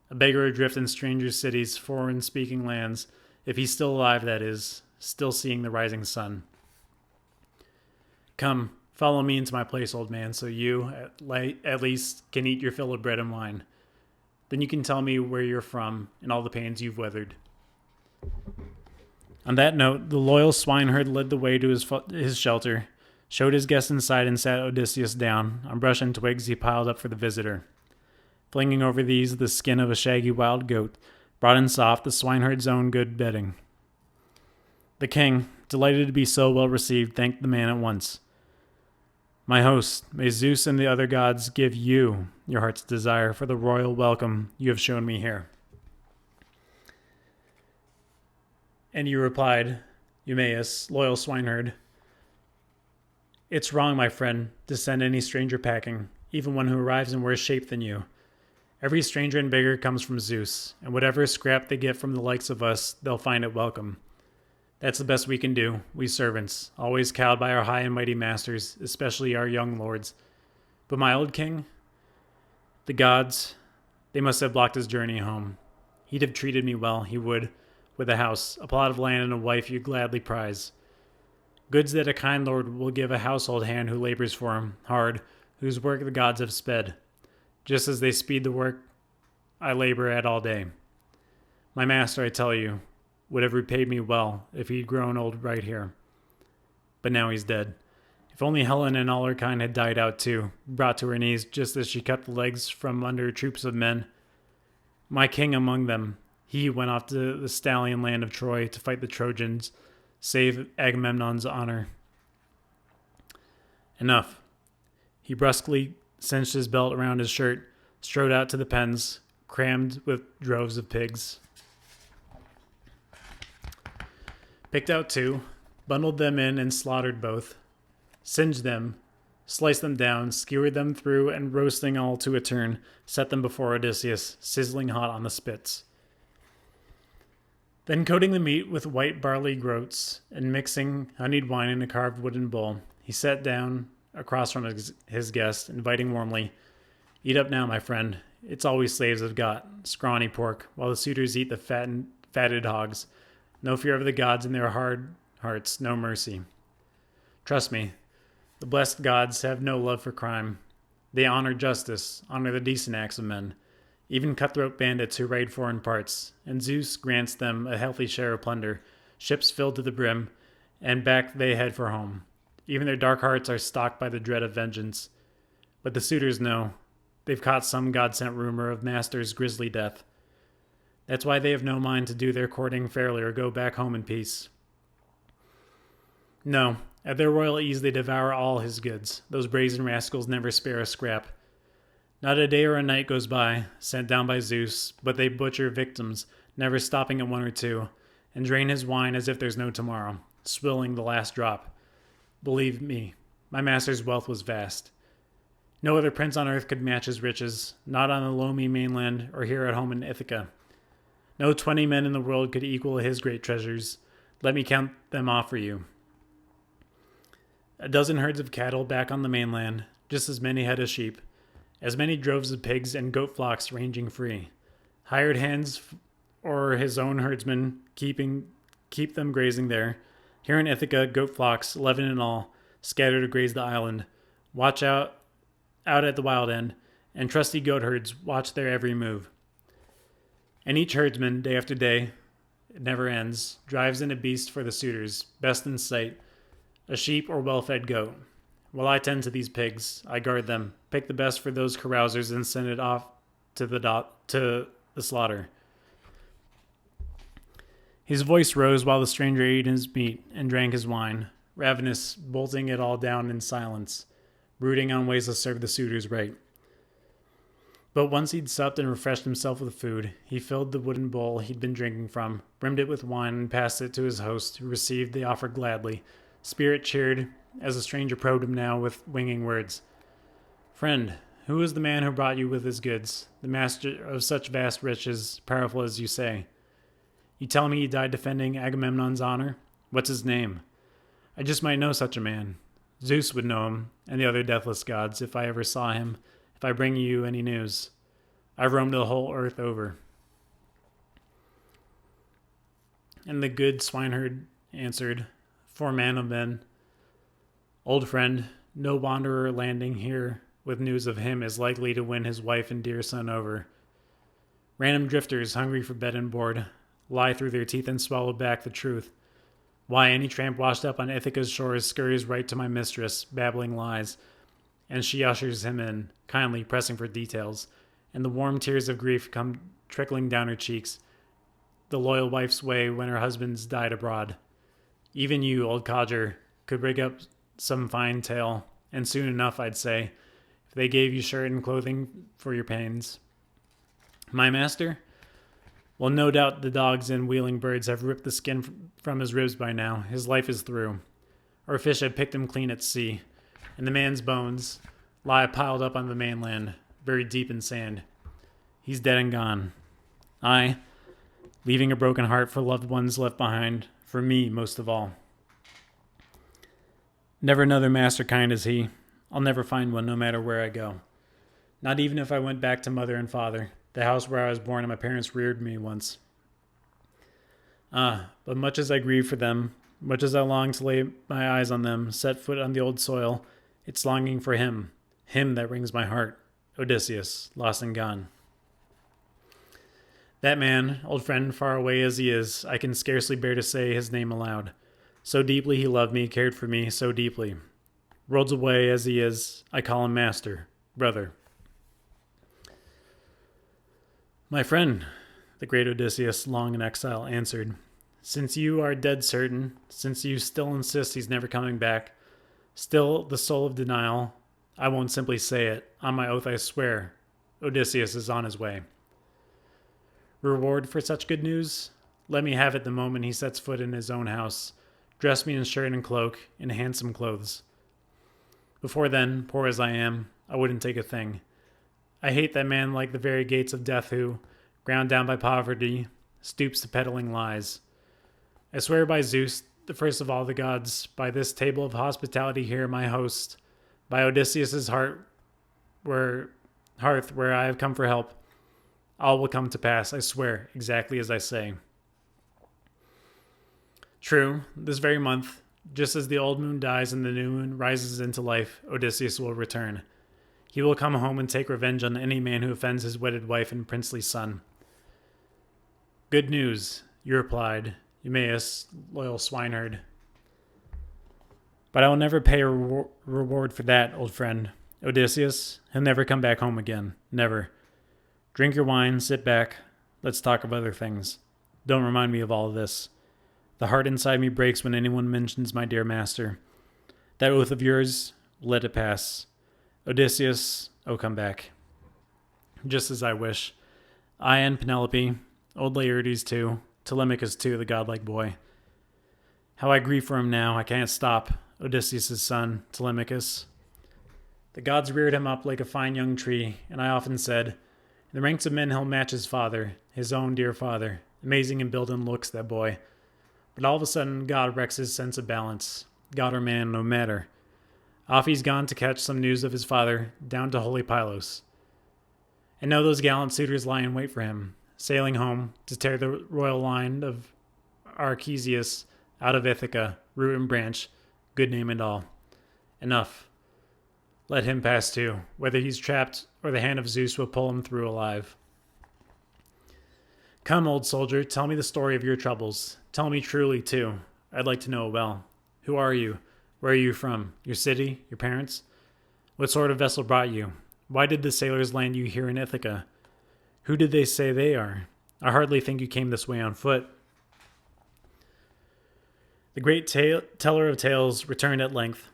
A beggar adrift in stranger cities, foreign-speaking lands, if he's still alive, that is, still seeing the rising sun. Come, follow me into my place, old man, so you, at least, can eat your fill of bread and wine. Then you can tell me where you're from and all the pains you've weathered." On that note, the loyal swineherd led the way to his shelter, showed his guest inside, and sat Odysseus down on brush and twigs he piled up for the visitor. Flinging over these the skin of a shaggy wild goat, broad and soft, the swineherd's own good bedding. The king, delighted to be so well received, thanked the man at once. "My host, may Zeus and the other gods give you your heart's desire for the royal welcome you have shown me here." And you replied, Eumaeus, loyal swineherd, it's wrong, my friend, to send any stranger packing, even one who arrives in worse shape than you. Every stranger and beggar comes from Zeus, and whatever scrap they get from the likes of us, they'll find it welcome. That's the best we can do, we servants, always cowed by our high and mighty masters, especially our young lords. But my old king, the gods, they must have blocked his journey home. He'd have treated me well, he would, with a house, a plot of land, and a wife you'd gladly prize. Goods that a kind lord will give a household hand who labors for him, hard, whose work the gods have sped, just as they speed the work I labor at all day. My master, I tell you, would have repaid me well if he'd grown old right here. But now he's dead. If only Helen and all her kind had died out too, brought to her knees just as she cut the legs from under troops of men. My king among them, he went off to the stallion land of Troy to fight the Trojans, save Agamemnon's honor. Enough. He brusquely cinched his belt around his shirt, strode out to the pens, crammed with droves of pigs. Picked out two, bundled them in and slaughtered both, singed them, sliced them down, skewered them through, and roasting all to a turn, set them before Odysseus, sizzling hot on the spits. Then coating the meat with white barley groats and mixing honeyed wine in a carved wooden bowl, he sat down across from his guest, inviting warmly, "Eat up now, my friend. It's all we slaves have got, scrawny pork, while the suitors eat the fatted hogs. No fear of the gods in their hard hearts, no mercy. Trust me, the blessed gods have no love for crime. They honor justice, honor the decent acts of men, even cutthroat bandits who raid foreign parts, and Zeus grants them a healthy share of plunder, ships filled to the brim, and back they head for home. Even their dark hearts are stalked by the dread of vengeance. But the suitors know. They've caught some god-sent rumor of master's grisly death. That's why they have no mind to do their courting fairly or go back home in peace. No, at their royal ease they devour all his goods. Those brazen rascals never spare a scrap. Not a day or a night goes by, sent down by Zeus, but they butcher victims, never stopping at one or two, and drain his wine as if there's no tomorrow, swilling the last drop. Believe me, my master's wealth was vast. No other prince on earth could match his riches, not on the loamy mainland or here at home in Ithaca. No 20 men in the world could equal his great treasures. Let me count them off for you. A dozen herds of cattle back on the mainland, just as many head of sheep, as many droves of pigs and goat flocks ranging free. Hired hands or his own herdsmen keep them grazing there. Here in Ithaca, goat flocks, 11 in all, scattered to graze the island. Watch out at the wild end, and trusty goat herds watch their every move. And each herdsman, day after day, it never ends, drives in a beast for the suitors, best in sight, a sheep or well-fed goat. While I tend to these pigs, I guard them, pick the best for those carousers, and send it off to the slaughter. His voice rose while the stranger ate his meat and drank his wine, ravenous, bolting it all down in silence, brooding on ways to serve the suitors right. But once he'd supped and refreshed himself with food, he filled the wooden bowl he'd been drinking from, brimmed it with wine, and passed it to his host, who received the offer gladly, spirit cheered, as the stranger probed him now with winging words. "Friend, who is the man who brought you with his goods, the master of such vast riches, powerful as you say? You tell me he died defending Agamemnon's honor? What's his name? I just might know such a man. Zeus would know him, and the other deathless gods, if I ever saw him, if I bring you any news. I've roamed the whole earth over." And the good swineherd answered, "For man of men, old friend, no wanderer landing here with news of him is likely to win his wife and dear son over. Random drifters, hungry for bed and board, lie through their teeth and swallow back the truth. Why, any tramp washed up on Ithaca's shores scurries right to my mistress, babbling lies, and she ushers him in, kindly pressing for details, and the warm tears of grief come trickling down her cheeks, the loyal wife's way when her husband's died abroad. Even you, old codger, could rig up some fine tale, and soon enough, I'd say, if they gave you shirt and clothing for your pains. My master? Well, no doubt the dogs and wheeling birds have ripped the skin from his ribs by now. His life is through. Or fish have picked him clean at sea, and the man's bones lie piled up on the mainland, buried deep in sand. He's dead and gone. I, leaving a broken heart for loved ones left behind, for me most of all. Never another master kind as he. I'll never find one no matter where I go. Not even if I went back to mother and father, the house where I was born and my parents reared me once. But much as I grieve for them, much as I long to lay my eyes on them, set foot on the old soil, it's longing for him that wrings my heart, Odysseus, lost and gone. That man, old friend, far away as he is, I can scarcely bear to say his name aloud. So deeply he loved me, cared for me, so deeply. Worlds away as he is, I call him master, brother. My friend, the great Odysseus, long in exile, answered, since you are dead certain, since you still insist he's never coming back, still the soul of denial, I won't simply say it. On my oath I swear, Odysseus is on his way. Reward for such good news? Let me have it the moment he sets foot in his own house. Dress me in shirt and cloak, in handsome clothes. Before then, poor as I am, I wouldn't take a thing. I hate that man like the very gates of death who, ground down by poverty, stoops to peddling lies. I swear by Zeus, the first of all the gods, by this table of hospitality here my host, by Odysseus's hearth where I have come for help, all will come to pass, I swear, exactly as I say. True, this very month, just as the old moon dies and the new moon rises into life, Odysseus will return. He will come home and take revenge on any man who offends his wedded wife and princely son. Good news, you replied, Eumaeus, loyal swineherd. But I will never pay a reward for that, old friend. Odysseus, he'll never come back home again. Never. Drink your wine, sit back. Let's talk of other things. Don't remind me of all of this. The heart inside me breaks when anyone mentions my dear master. That oath of yours, let it pass. Odysseus, oh come back. Just as I wish. I and Penelope, old Laertes too, Telemachus too, the godlike boy. How I grieve for him now, I can't stop. Odysseus' son, Telemachus. The gods reared him up like a fine young tree, and I often said, in the ranks of men he'll match his father, his own dear father. Amazing in build and looks, that boy. But all of a sudden, God wrecks his sense of balance. God or man, no matter. Off he's gone to catch some news of his father, down to holy Pylos. And now those gallant suitors lie in wait for him, sailing home to tear the royal line of Archesius out of Ithaca, root and branch, good name and all. Enough. Let him pass too, whether he's trapped or the hand of Zeus will pull him through alive. Come, old soldier, tell me the story of your troubles. Tell me truly, too. I'd like to know it well. Who are you? Where are you from? Your city? Your parents? What sort of vessel brought you? Why did the sailors land you here in Ithaca? Who did they say they are? I hardly think you came this way on foot. The great teller of tales returned at length.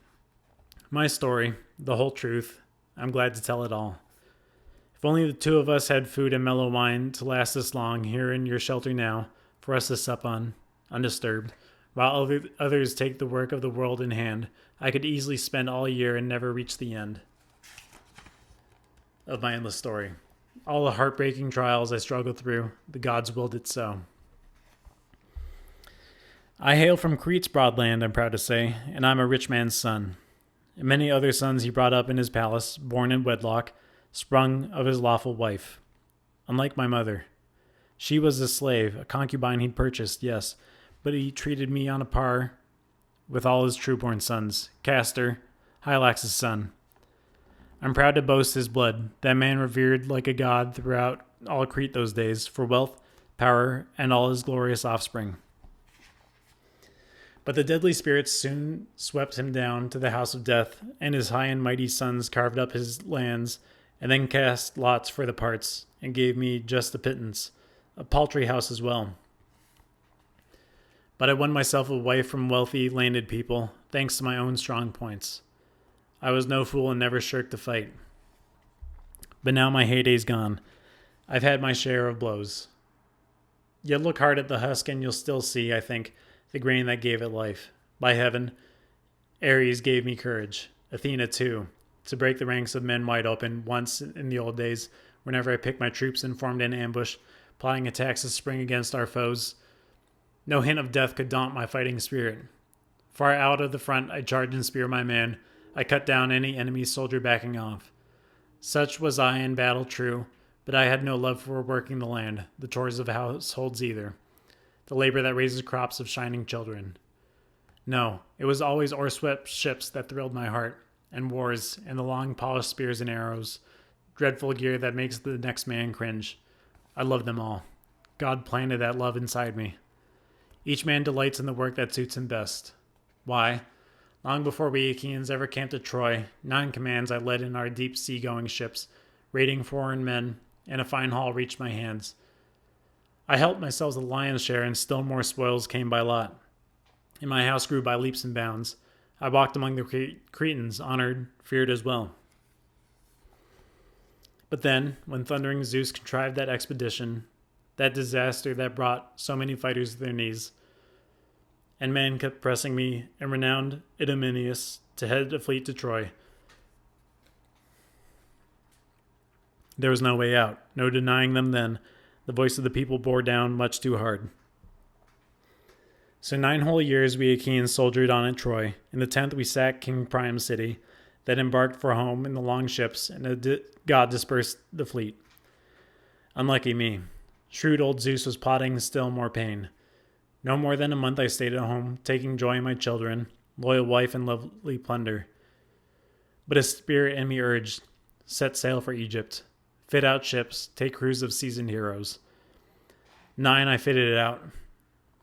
My story, the whole truth. I'm glad to tell it all. If only the two of us had food and mellow wine to last this long here in your shelter now, for us to sup on, undisturbed, while others take the work of the world in hand, I could easily spend all year and never reach the end of my endless story. All the heartbreaking trials I struggled through, the gods willed it so. I hail from Crete's broad land, I'm proud to say, and I'm a rich man's son. And many other sons he brought up in his palace, born in wedlock, sprung of his lawful wife. Unlike my mother. She was a slave, a concubine he'd purchased, yes, but he treated me on a par with all his true-born sons. Castor, Hylax's son. I'm proud to boast his blood, that man revered like a god throughout all Crete those days, for wealth, power, and all his glorious offspring. But the deadly spirits soon swept him down to the house of death, and his high and mighty sons carved up his lands, and then cast lots for the parts, and gave me just a pittance, a paltry house as well. But I won myself a wife from wealthy, landed people, thanks to my own strong points. I was no fool and never shirked a fight. But now my heyday's gone. I've had my share of blows. Yet look hard at the husk and you'll still see, I think, the grain that gave it life. By heaven, Ares gave me courage. Athena, too, to break the ranks of men wide open once in the old days, whenever I picked my troops and formed an ambush, plotting attacks to spring against our foes. No hint of death could daunt my fighting spirit. Far out of the front, I charged and spear my man. I cut down any enemy soldier backing off. Such was I in battle, true, but I had no love for working the land, the chores of households either, the labor that raises crops of shining children. No, it was always oar-swept ships that thrilled my heart, and wars, and the long polished spears and arrows, dreadful gear that makes the next man cringe. I loved them all. God planted that love inside me. Each man delights in the work that suits him best. Why, long before we Achaeans ever camped at Troy, 9 commands I led in our deep sea-going ships, raiding foreign men, and a fine haul reached my hands. I helped myself the lion's share, and still more spoils came by lot. And my house grew by leaps and bounds. I walked among the Cretans, honored, feared as well. But then, when thundering Zeus contrived that expedition, that disaster that brought so many fighters to their knees, and men kept pressing me and renowned Eumaeus to head a fleet to Troy, there was no way out, no denying them then. The voice of the people bore down much too hard. So 9 whole years we Achaeans soldiered on at Troy. In the 10th we sacked King Priam's city, then embarked for home in the long ships, and a god dispersed the fleet. Unlucky me. Shrewd old Zeus was plotting still more pain. No more than a month I stayed at home, taking joy in my children, loyal wife, and lovely plunder. But a spirit in me urged, set sail for Egypt. Fit out ships, take crews of seasoned heroes. 9 I fitted it out.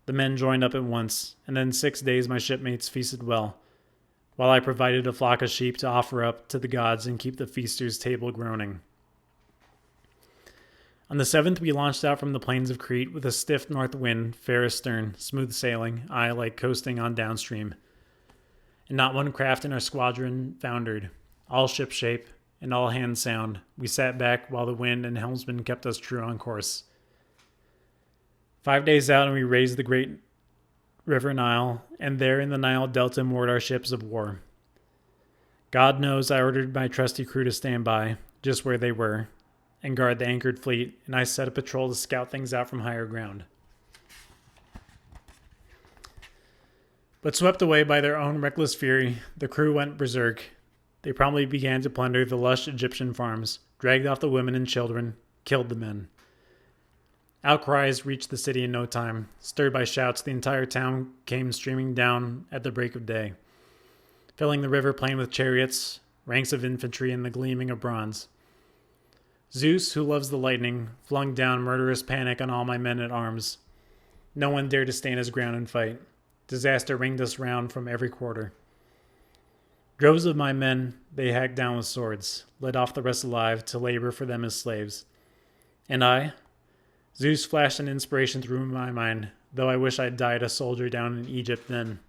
The men joined up at once, and then 6 days my shipmates feasted well, while I provided a flock of sheep to offer up to the gods and keep the feasters' table groaning. On the 7th we launched out from the plains of Crete with a stiff north wind, fair astern, smooth sailing, I like coasting on downstream. And not one craft in our squadron foundered, all shipshape, and all hands sound. We sat back while the wind and helmsman kept us true on course. 5 days out and we raised the great river Nile, and there in the Nile delta moored our ships of war. God knows I ordered my trusty crew to stand by, just where they were, and guard the anchored fleet, and I set a patrol to scout things out from higher ground. But swept away by their own reckless fury, the crew went berserk. They promptly began to plunder the lush Egyptian farms, dragged off the women and children, killed the men. Outcries reached the city in no time. Stirred by shouts, the entire town came streaming down at the break of day, filling the river plain with chariots, ranks of infantry, and the gleaming of bronze. Zeus, who loves the lightning, flung down murderous panic on all my men at arms. No one dared to stand his ground and fight. Disaster ringed us round from every quarter. Droves of my men they hacked down with swords, led off the rest alive to labor for them as slaves. And I? Zeus flashed an inspiration through my mind, though I wish I'd died a soldier down in Egypt then.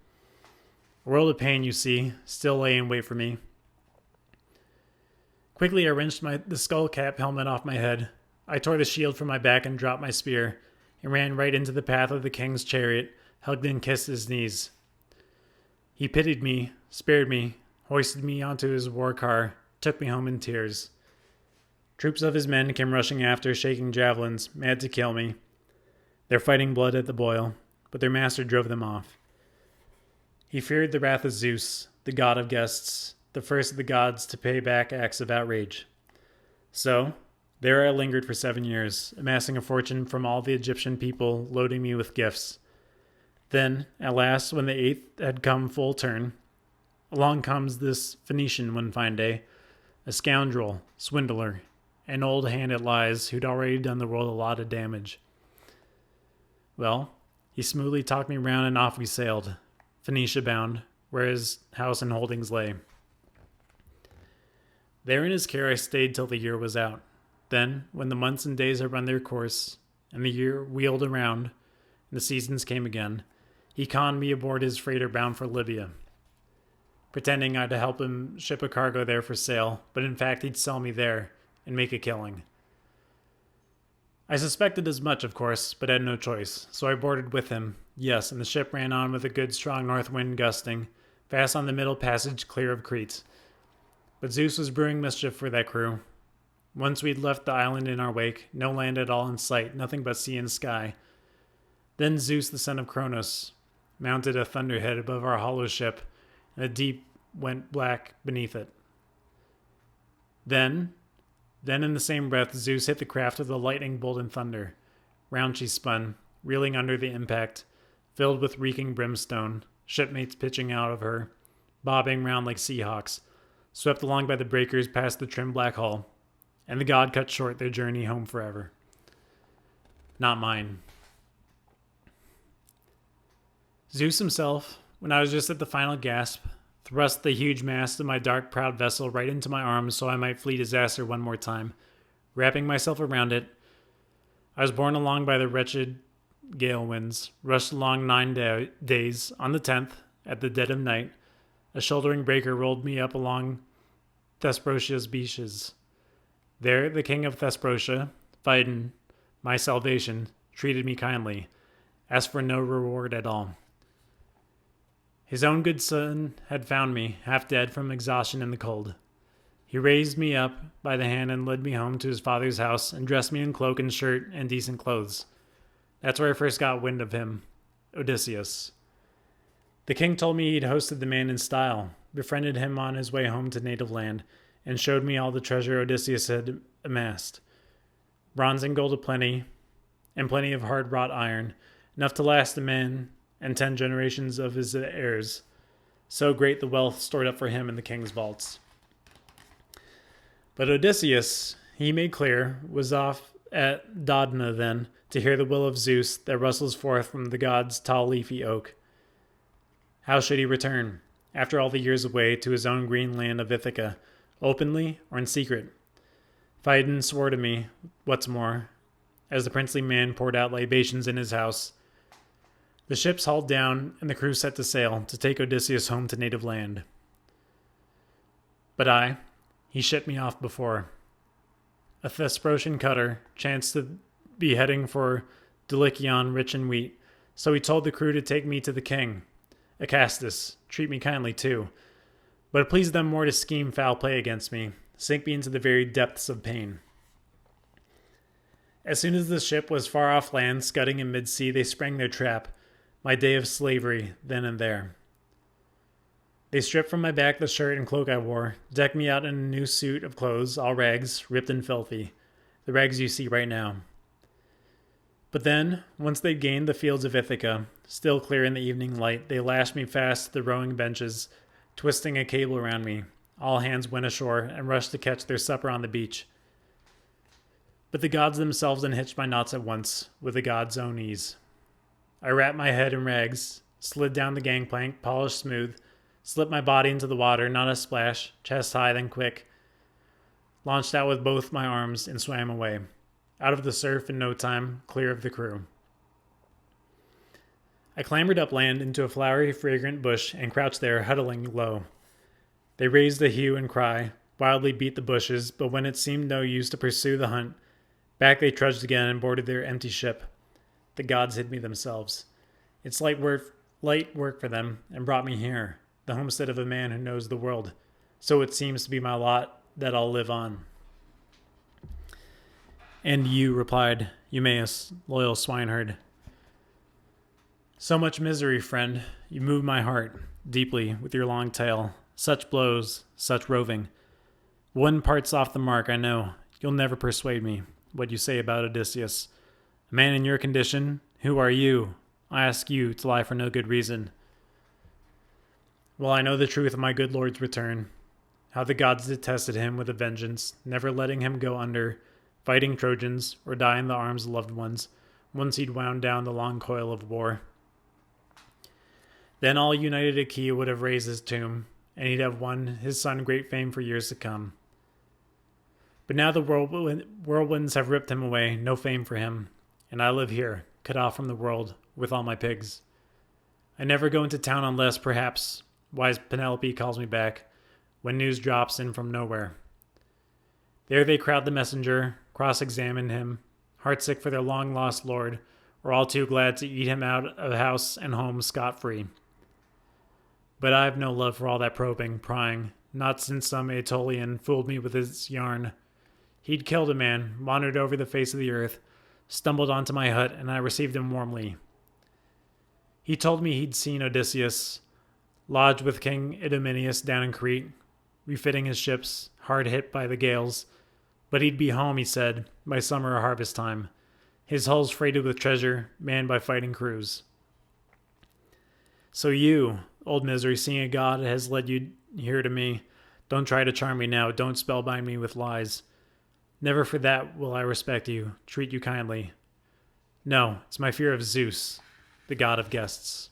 A world of pain, you see, still lay in wait for me. Quickly I wrenched the skull-cap helmet off my head. I tore the shield from my back and dropped my spear, and ran right into the path of the king's chariot, hugged and kissed his knees. He pitied me, spared me, hoisted me onto his war car, took me home in tears. Troops of his men came rushing after, shaking javelins, mad to kill me. Their fighting blood at the boil, but their master drove them off. He feared the wrath of Zeus, the god of guests, the first of the gods to pay back acts of outrage. So, there I lingered for 7 years, amassing a fortune from all the Egyptian people, loading me with gifts. Then, at last, when the 8th had come full turn, along comes this Phoenician one fine day, a scoundrel, swindler, an old hand at lies who'd already done the world a lot of damage. Well, he smoothly talked me round and off we sailed, Phoenicia bound, where his house and holdings lay. There in his care I stayed till the year was out. Then, when the months and days had run their course, and the year wheeled around, and the seasons came again, he conned me aboard his freighter bound for Libya, pretending I'd help him ship a cargo there for sale, but in fact he'd sell me there and make a killing. I suspected as much, of course, but had no choice, so I boarded with him. Yes, and the ship ran on with a good strong north wind gusting, fast on the middle passage clear of Crete. But Zeus was brewing mischief for that crew. Once we'd left the island in our wake, no land at all in sight, nothing but sea and sky. Then Zeus, the son of Cronos, mounted a thunderhead above our hollow ship, and the deep went black beneath it. Then in the same breath, Zeus hit the craft with a lightning bolt and thunder. Round she spun, reeling under the impact, filled with reeking brimstone, shipmates pitching out of her, bobbing round like seahawks, swept along by the breakers past the trim black hull, and the god cut short their journey home forever. Not mine. Zeus himself, when I was just at the final gasp, thrust the huge mast of my dark, proud vessel right into my arms so I might flee disaster one more time. Wrapping myself around it, I was borne along by the wretched gale winds, rushed along 9 days. On the 10th, at the dead of night, a shouldering breaker rolled me up along Thesprotia's beaches. There, the king of Thesprotia, Phaedon, my salvation, treated me kindly, asked for no reward at all. His own good son had found me, half dead from exhaustion in the cold. He raised me up by the hand and led me home to his father's house and dressed me in cloak and shirt and decent clothes. That's where I first got wind of him, Odysseus. The king told me he'd hosted the man in style, befriended him on his way home to native land, and showed me all the treasure Odysseus had amassed. Bronze and gold aplenty, and plenty of hard-wrought iron, enough to last a man and 10 generations of his heirs. So great the wealth stored up for him in the king's vaults. But Odysseus, he made clear, was off at Dodona then, to hear the will of Zeus that rustles forth from the god's tall leafy oak. How should he return, after all the years away, to his own green land of Ithaca, openly or in secret? Phaedon swore to me, what's more, as the princely man poured out libations in his house. The ships hauled down, and the crew set to sail to take Odysseus home to native land. But he shipped me off before. A Thesprotian cutter chanced to be heading for Dulichion rich in wheat, so he told the crew to take me to the king. Acastus, treat me kindly too. But it pleased them more to scheme foul play against me, sink me into the very depths of pain. As soon as the ship was far off land, scudding in mid-sea, they sprang their trap, my day of slavery, then and there. They stripped from my back the shirt and cloak I wore, decked me out in a new suit of clothes, all rags, ripped and filthy, the rags you see right now. But then, once they'd gained the fields of Ithaca, still clear in the evening light, they lashed me fast to the rowing benches, twisting a cable around me. All hands went ashore and rushed to catch their supper on the beach. But the gods themselves unhitched my knots at once, with the gods' own ease. I wrapped my head in rags, slid down the gangplank, polished smooth, slipped my body into the water, not a splash, chest high, then quick, launched out with both my arms and swam away, out of the surf in no time, clear of the crew. I clambered upland into a flowery, fragrant bush and crouched there, huddling low. They raised a hue and cry, wildly beat the bushes, but when it seemed no use to pursue the hunt, back they trudged again and boarded their empty ship. The gods hid me themselves. It's light work for them, and brought me here, the homestead of a man who knows the world. So it seems to be my lot that I'll live on. And you, replied Eumaeus, loyal swineherd. So much misery, friend. You move my heart deeply with your long tale. Such blows, such roving. One part's off the mark, I know. You'll never persuade me what you say about Odysseus. A man in your condition, who are you? I ask you to lie for no good reason. Well, I know the truth of my good lord's return, how the gods detested him with a vengeance, never letting him go under, fighting Trojans, or die in the arms of loved ones, once he'd wound down the long coil of war. Then all united Achaea would have raised his tomb, and he'd have won his son great fame for years to come. But now the whirlwinds have ripped him away, no fame for him, and I live here, cut off from the world, with all my pigs. I never go into town unless, perhaps, wise Penelope calls me back, when news drops in from nowhere. There they crowd the messenger, cross-examine him, heartsick for their long-lost lord, or all too glad to eat him out of house and home scot-free. But I have no love for all that probing, prying, not since some Aetolian fooled me with his yarn. He'd killed a man, wandered over the face of the earth, stumbled onto my hut, and I received him warmly. He told me he'd seen Odysseus, lodged with King Eumaeus down in Crete, refitting his ships, hard hit by the gales. But he'd be home, he said, by summer or harvest time, his hulls freighted with treasure, manned by fighting crews. So you, old misery, seeing a god has led you here to me, don't try to charm me now, don't spellbind me with lies. Never for that will I respect you, treat you kindly. No, it's my fear of Zeus, the god of guests.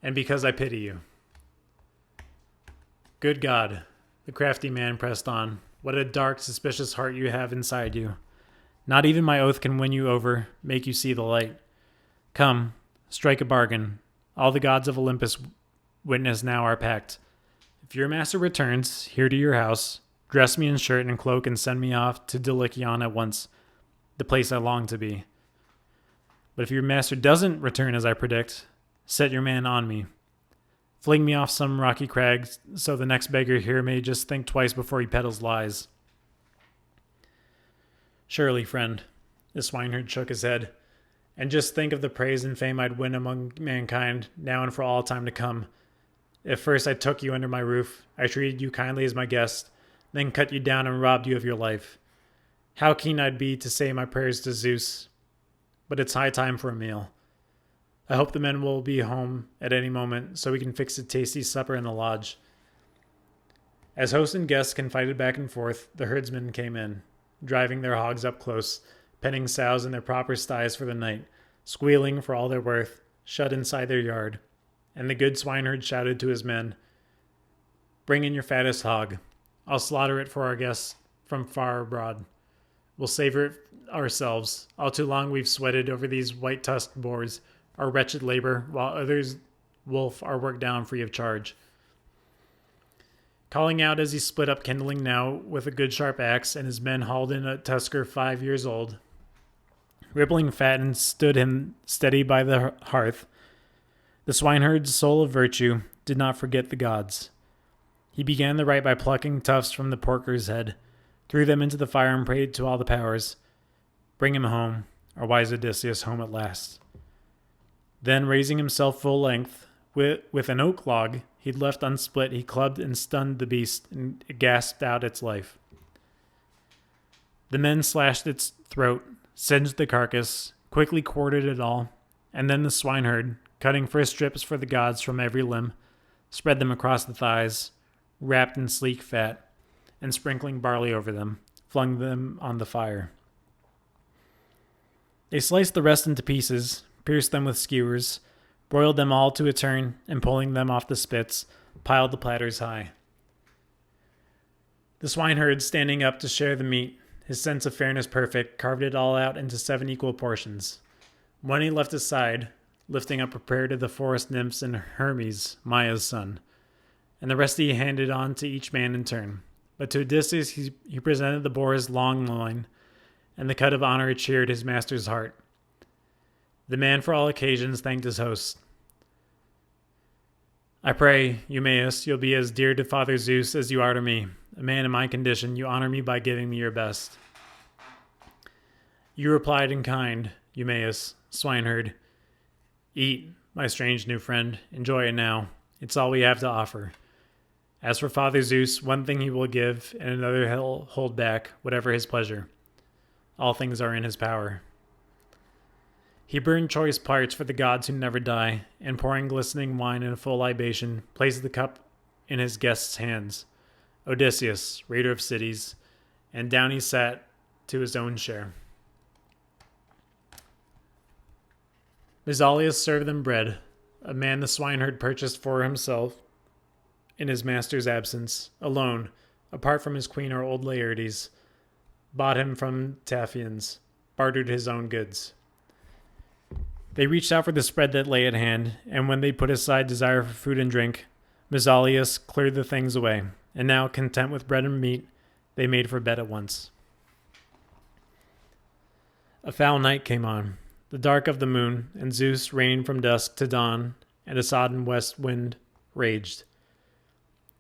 And because I pity you. Good God, the crafty man pressed on. What a dark, suspicious heart you have inside you. Not even my oath can win you over, make you see the light. Come, strike a bargain. All the gods of Olympus witness now our pact. If your master returns here to your house, dress me in shirt and cloak and send me off to Delikion at once, the place I long to be. But if your master doesn't return as I predict, set your man on me. Fling me off some rocky crag so the next beggar here may just think twice before he peddles lies. Surely, friend, the swineherd shook his head. And just think of the praise and fame I'd win among mankind, now and for all time to come. If first I took you under my roof, I treated you kindly as my guest, then cut you down and robbed you of your life. How keen I'd be to say my prayers to Zeus. But it's high time for a meal. I hope the men will be home at any moment so we can fix a tasty supper in the lodge. As host and guests confided back and forth, the herdsmen came in, driving their hogs up close, penning sows in their proper sties for the night, squealing for all they're worth, shut inside their yard. And the good swineherd shouted to his men, "Bring in your fattest hog. I'll slaughter it for our guests from far abroad. We'll savor it ourselves. All too long we've sweated over these white-tusked boars, our wretched labor, while others wolf our work down free of charge." Calling out as he split up kindling now with a good sharp axe, and his men hauled in a tusker 5 years old. Rippling fat and stood him steady by the hearth. The swineherd's soul of virtue did not forget the gods. He began the rite by plucking tufts from the porker's head, threw them into the fire and prayed to all the powers. Bring him home, our wise Odysseus home at last. Then, raising himself full length, with an oak log he'd left unsplit, he clubbed and stunned the beast, and it gasped out its life. The men slashed its throat, singed the carcass, quickly quartered it all, and then the swineherd, cutting first strips for the gods from every limb, spread them across the thighs, wrapped in sleek fat, and sprinkling barley over them, flung them on the fire. They sliced the rest into pieces, pierced them with skewers, broiled them all to a turn, and pulling them off the spits, piled the platters high. The swineherd, standing up to share the meat, his sense of fairness perfect, carved it all out into 7 equal portions. One he left aside, lifting up prepared to the forest nymphs and Hermes, Maia's son, and the rest he handed on to each man in turn. But to Odysseus he presented the boar's long loin, and the cut of honor cheered his master's heart. The man for all occasions thanked his host. "I pray, Eumaeus, you'll be as dear to Father Zeus as you are to me. A man in my condition, you honor me by giving me your best." You replied in kind, Eumaeus, swineherd. "Eat, my strange new friend. Enjoy it now. It's all we have to offer. As for Father Zeus, one thing he will give, and another he'll hold back, whatever his pleasure. All things are in his power." He burned choice parts for the gods who never die, and pouring glistening wine in a full libation, placed the cup in his guest's hands. Odysseus, raider of cities, and down he sat to his own share. Menelaus served them bread, a man the swineherd purchased for himself in his master's absence, alone, apart from his queen or old Laertes, bought him from Taphians, bartered his own goods. They reached out for the spread that lay at hand, and when they put aside desire for food and drink, Menelaus cleared the things away, and now, content with bread and meat, they made for bed at once. A foul night came on, the dark of the moon, and Zeus raining from dusk to dawn, and a sodden west wind raged.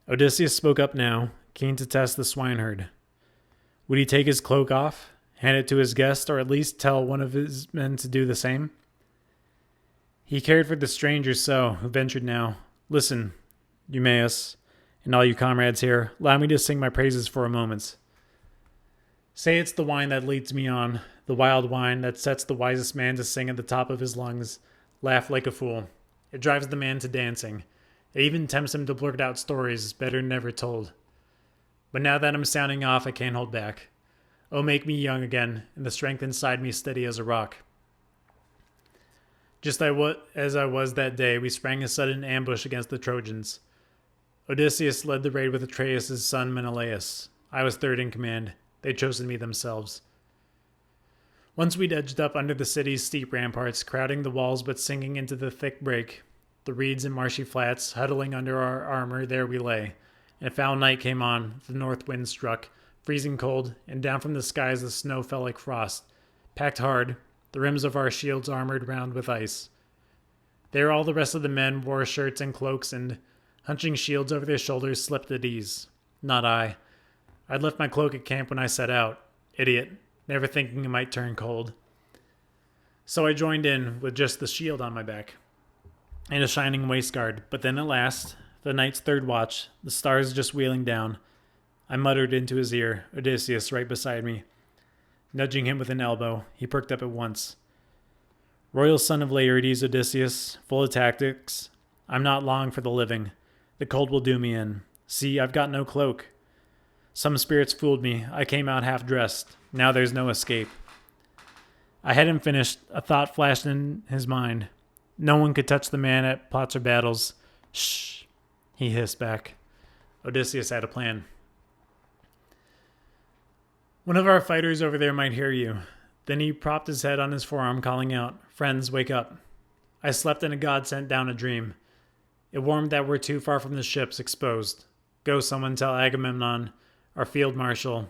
Odysseus spoke up now, keen to test the swineherd. Would he take his cloak off, hand it to his guest, or at least tell one of his men to do the same? He cared for the stranger so, who ventured now. Listen, Eumaeus, and all you comrades here, allow me to sing my praises for a moment. Say it's the wine that leads me on, the wild wine that sets the wisest man to sing at the top of his lungs, laugh like a fool. It drives the man to dancing. It even tempts him to blurt out stories better never told. But now that I'm sounding off, I can't hold back. Oh, make me young again, and the strength inside me steady as a rock. Just as I was that day, we sprang a sudden ambush against the Trojans. Odysseus led the raid with Atreus' son Menelaus. I was third in command. They'd chosen me themselves. Once we'd edged up under the city's steep ramparts, crowding the walls but sinking into the thick brake, the reeds and marshy flats, huddling under our armor, there we lay. And a foul night came on, the north wind struck, freezing cold, and down from the skies the snow fell like frost. Packed hard, the rims of our shields armored round with ice. There all the rest of the men wore shirts and cloaks, and, hunching shields over their shoulders, slept at ease. Not I. I'd left my cloak at camp when I set out. Idiot, never thinking it might turn cold. So I joined in with just the shield on my back and a shining waistguard, but then at last, the night's third watch, the stars just wheeling down, I muttered into his ear, Odysseus right beside me. Nudging him with an elbow, he perked up at once. Royal son of Laertes, Odysseus, full of tactics, I'm not long for the living. The cold will do me in. See, I've got no cloak. Some spirits fooled me. I came out half-dressed. Now there's no escape. I hadn't finished. A thought flashed in his mind. No one could touch the man at plots or battles. Shh, he hissed back. Odysseus had a plan. One of our fighters over there might hear you. Then he propped his head on his forearm, calling out, Friends, wake up. I slept and a god sent down a dream. It warned that we're too far from the ships, exposed. Go, someone, tell Agamemnon, our field marshal.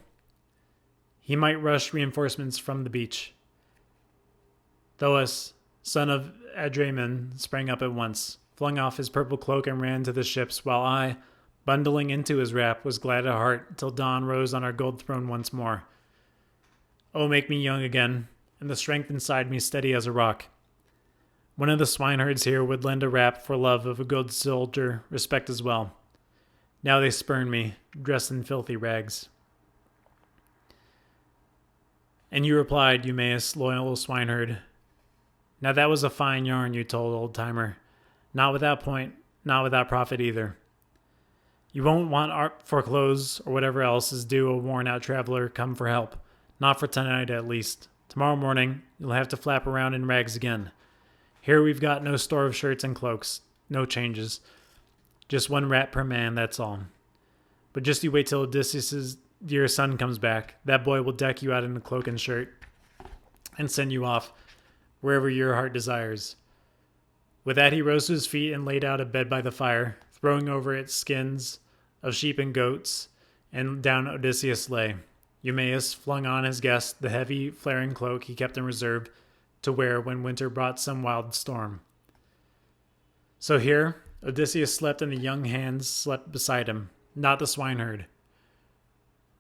He might rush reinforcements from the beach. Thoas, son of Adraman, sprang up at once, flung off his purple cloak and ran to the ships, while I, bundling into his wrap, was glad at heart till dawn rose on our gold throne once more. Oh, make me young again, and the strength inside me steady as a rock. One of the swineherds here would lend a rap for love of a good soldier, respect as well. Now they spurn me, dressed in filthy rags. And you replied, Eumaeus, loyal swineherd. Now that was a fine yarn you told, old-timer. Not without point, not without profit either. You won't want art for clothes or whatever else is due a worn-out traveler come for help. Not for tonight, at least. Tomorrow morning, you'll have to flap around in rags again. Here we've got no store of shirts and cloaks. No changes. Just one rat per man, that's all. But just you wait till Odysseus' dear son comes back. That boy will deck you out in a cloak and shirt and send you off wherever your heart desires. With that, he rose to his feet and laid out a bed by the fire, throwing over it skins of sheep and goats, and down Odysseus lay. Eumaeus flung on his guest the heavy, flaring cloak he kept in reserve to wear when winter brought some wild storm. So here, Odysseus slept and the young hands slept beside him, not the swineherd.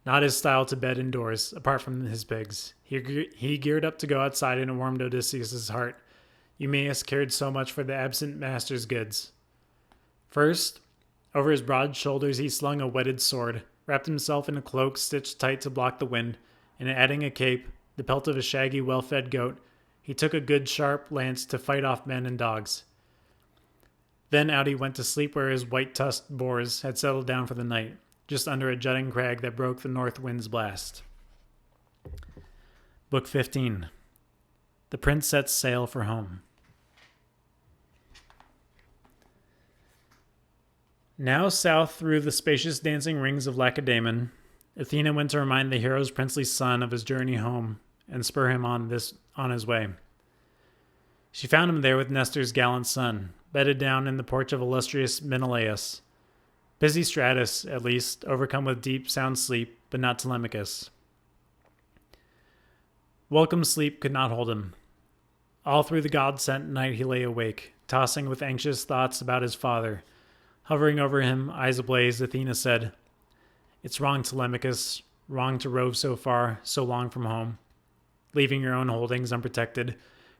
Not his style to bed indoors, apart from his pigs. He geared up to go outside and it warmed Odysseus' heart. Eumaeus cared so much for the absent master's goods. First, over his broad shoulders he slung a whetted sword, wrapped himself in a cloak stitched tight to block the wind, and adding a cape, the pelt of a shaggy, well-fed goat, he took a good sharp lance to fight off men and dogs. Then out he went to sleep where his white-tusked boars had settled down for the night, just under a jutting crag that broke the north wind's blast. Book 15. The Prince Sets Sail for Home. Now south through the spacious dancing rings of Lacedaemon, Athena went to remind the hero's princely son of his journey home and spur him on his way. She found him there with Nestor's gallant son, bedded down in the porch of illustrious Menelaus. Busy Stratus, at least, overcome with deep, sound sleep, but not Telemachus. Welcome sleep could not hold him. All through the god-sent night he lay awake, tossing with anxious thoughts about his father. Hovering over him, eyes ablaze, Athena said, "It's wrong, Telemachus, wrong to rove so far, so long from home, leaving your own holdings unprotected.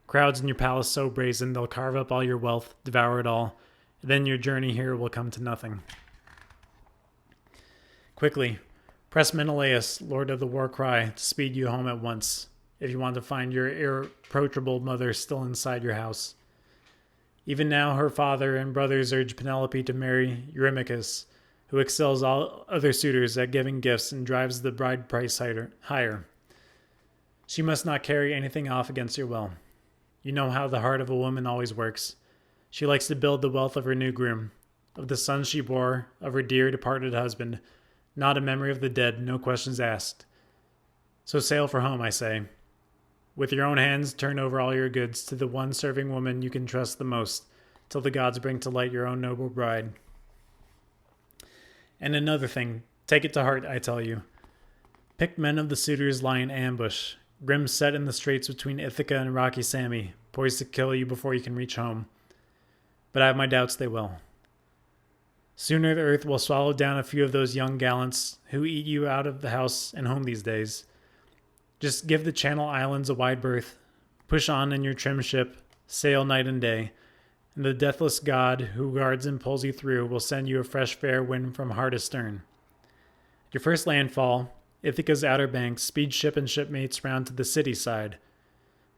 Crowds in your palace so brazen, they'll carve up all your wealth, devour it all, and then your journey here will come to nothing. Quickly, press Menelaus, lord of the war cry, to speed you home at once, if you want to find your irreproachable mother still inside your house." Even now her father and brothers urge Penelope to marry Eumaeus, who excels all other suitors at giving gifts and drives the bride price higher. She must not carry anything off against your will. You know how the heart of a woman always works. She likes to build the wealth of her new groom, of the sons she bore, of her dear departed husband, not a memory of the dead, no questions asked. So sail for home, I say. With your own hands, turn over all your goods to the one serving woman you can trust the most, till the gods bring to light your own noble bride. And another thing, take it to heart, I tell you. Picked men of the suitors lie in ambush, grim set in the straits between Ithaca and rocky Sami, poised to kill you before you can reach home. But I have my doubts they will. Sooner the earth will swallow down a few of those young gallants who eat you out of the house and home these days. Just give the Channel Islands a wide berth, push on in your trim ship, sail night and day, and the deathless god who guards and pulls you through will send you a fresh fair wind from hard astern. At your first landfall, Ithaca's outer banks, speed ship and shipmates round to the city side.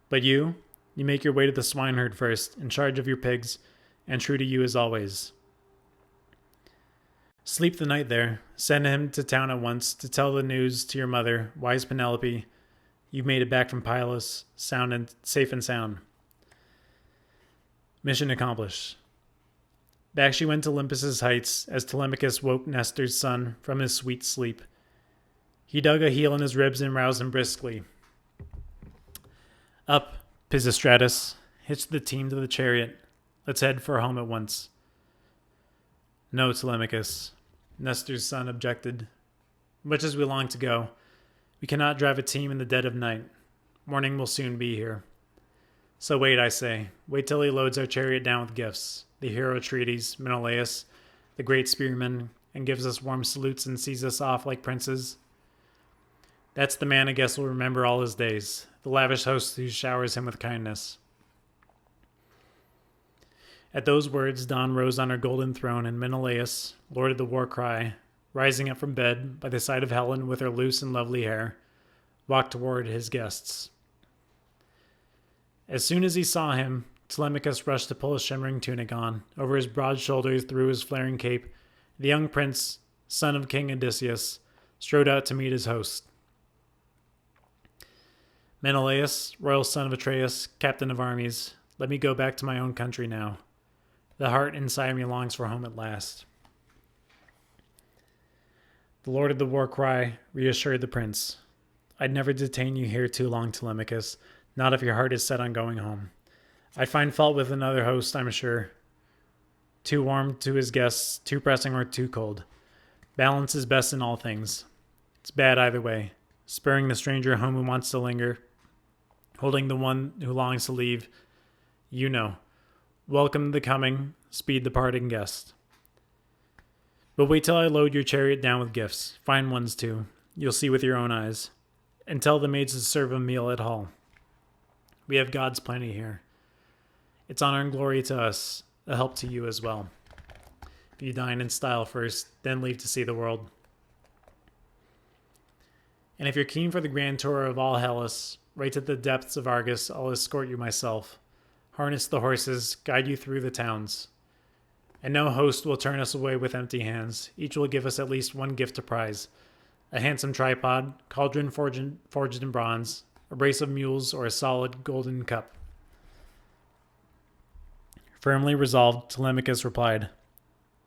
But you make your way to the swineherd first, in charge of your pigs, and true to you as always. Sleep the night there, send him to town at once to tell the news to your mother, wise Penelope. You've made it back from Pylos, safe and sound. Mission accomplished. Back she went to Olympus's heights as Telemachus woke Nestor's son from his sweet sleep. He dug a heel in his ribs and roused him briskly. Up, Pisistratus, hitch the team to the chariot. Let's head for home at once. No, Telemachus, Nestor's son objected. Much as we long to go, we cannot drive a team in the dead of night. Morning will soon be here. So wait, I say. Wait till he loads our chariot down with gifts. The hero treaties, Menelaus, the great spearman, and gives us warm salutes and sees us off like princes. That's the man a guest will remember all his days, the lavish host who showers him with kindness. At those words, Dawn rose on her golden throne, and Menelaus, lord of the war cry, rising up from bed by the side of Helen with her loose and lovely hair, walked toward his guests. As soon as he saw him, Telemachus rushed to pull his shimmering tunic on. Over his broad shoulders, through his flaring cape, the young prince, son of King Odysseus, strode out to meet his host. Menelaus, royal son of Atreus, captain of armies, let me go back to my own country now. The heart inside me longs for home at last. The lord of the war cry reassured the prince. I'd never detain you here too long, Telemachus, not if your heart is set on going home. I'd find fault with another host, I'm sure. Too warm to his guests, too pressing or too cold. Balance is best in all things. It's bad either way. Spurring the stranger home who wants to linger, holding the one who longs to leave. You know. Welcome the coming, speed the parting guest. But wait till I load your chariot down with gifts, fine ones too, you'll see with your own eyes, and tell the maids to serve a meal at hall. We have gods plenty here. It's honor and glory to us, a help to you as well. If you dine in style first, then leave to see the world. And if you're keen for the grand tour of all Hellas, right to the depths of Argus, I'll escort you myself, harness the horses, guide you through the towns. And no host will turn us away with empty hands. Each will give us at least one gift to prize. A handsome tripod, cauldron forged in bronze, a brace of mules, or a solid golden cup. Firmly resolved, Telemachus replied,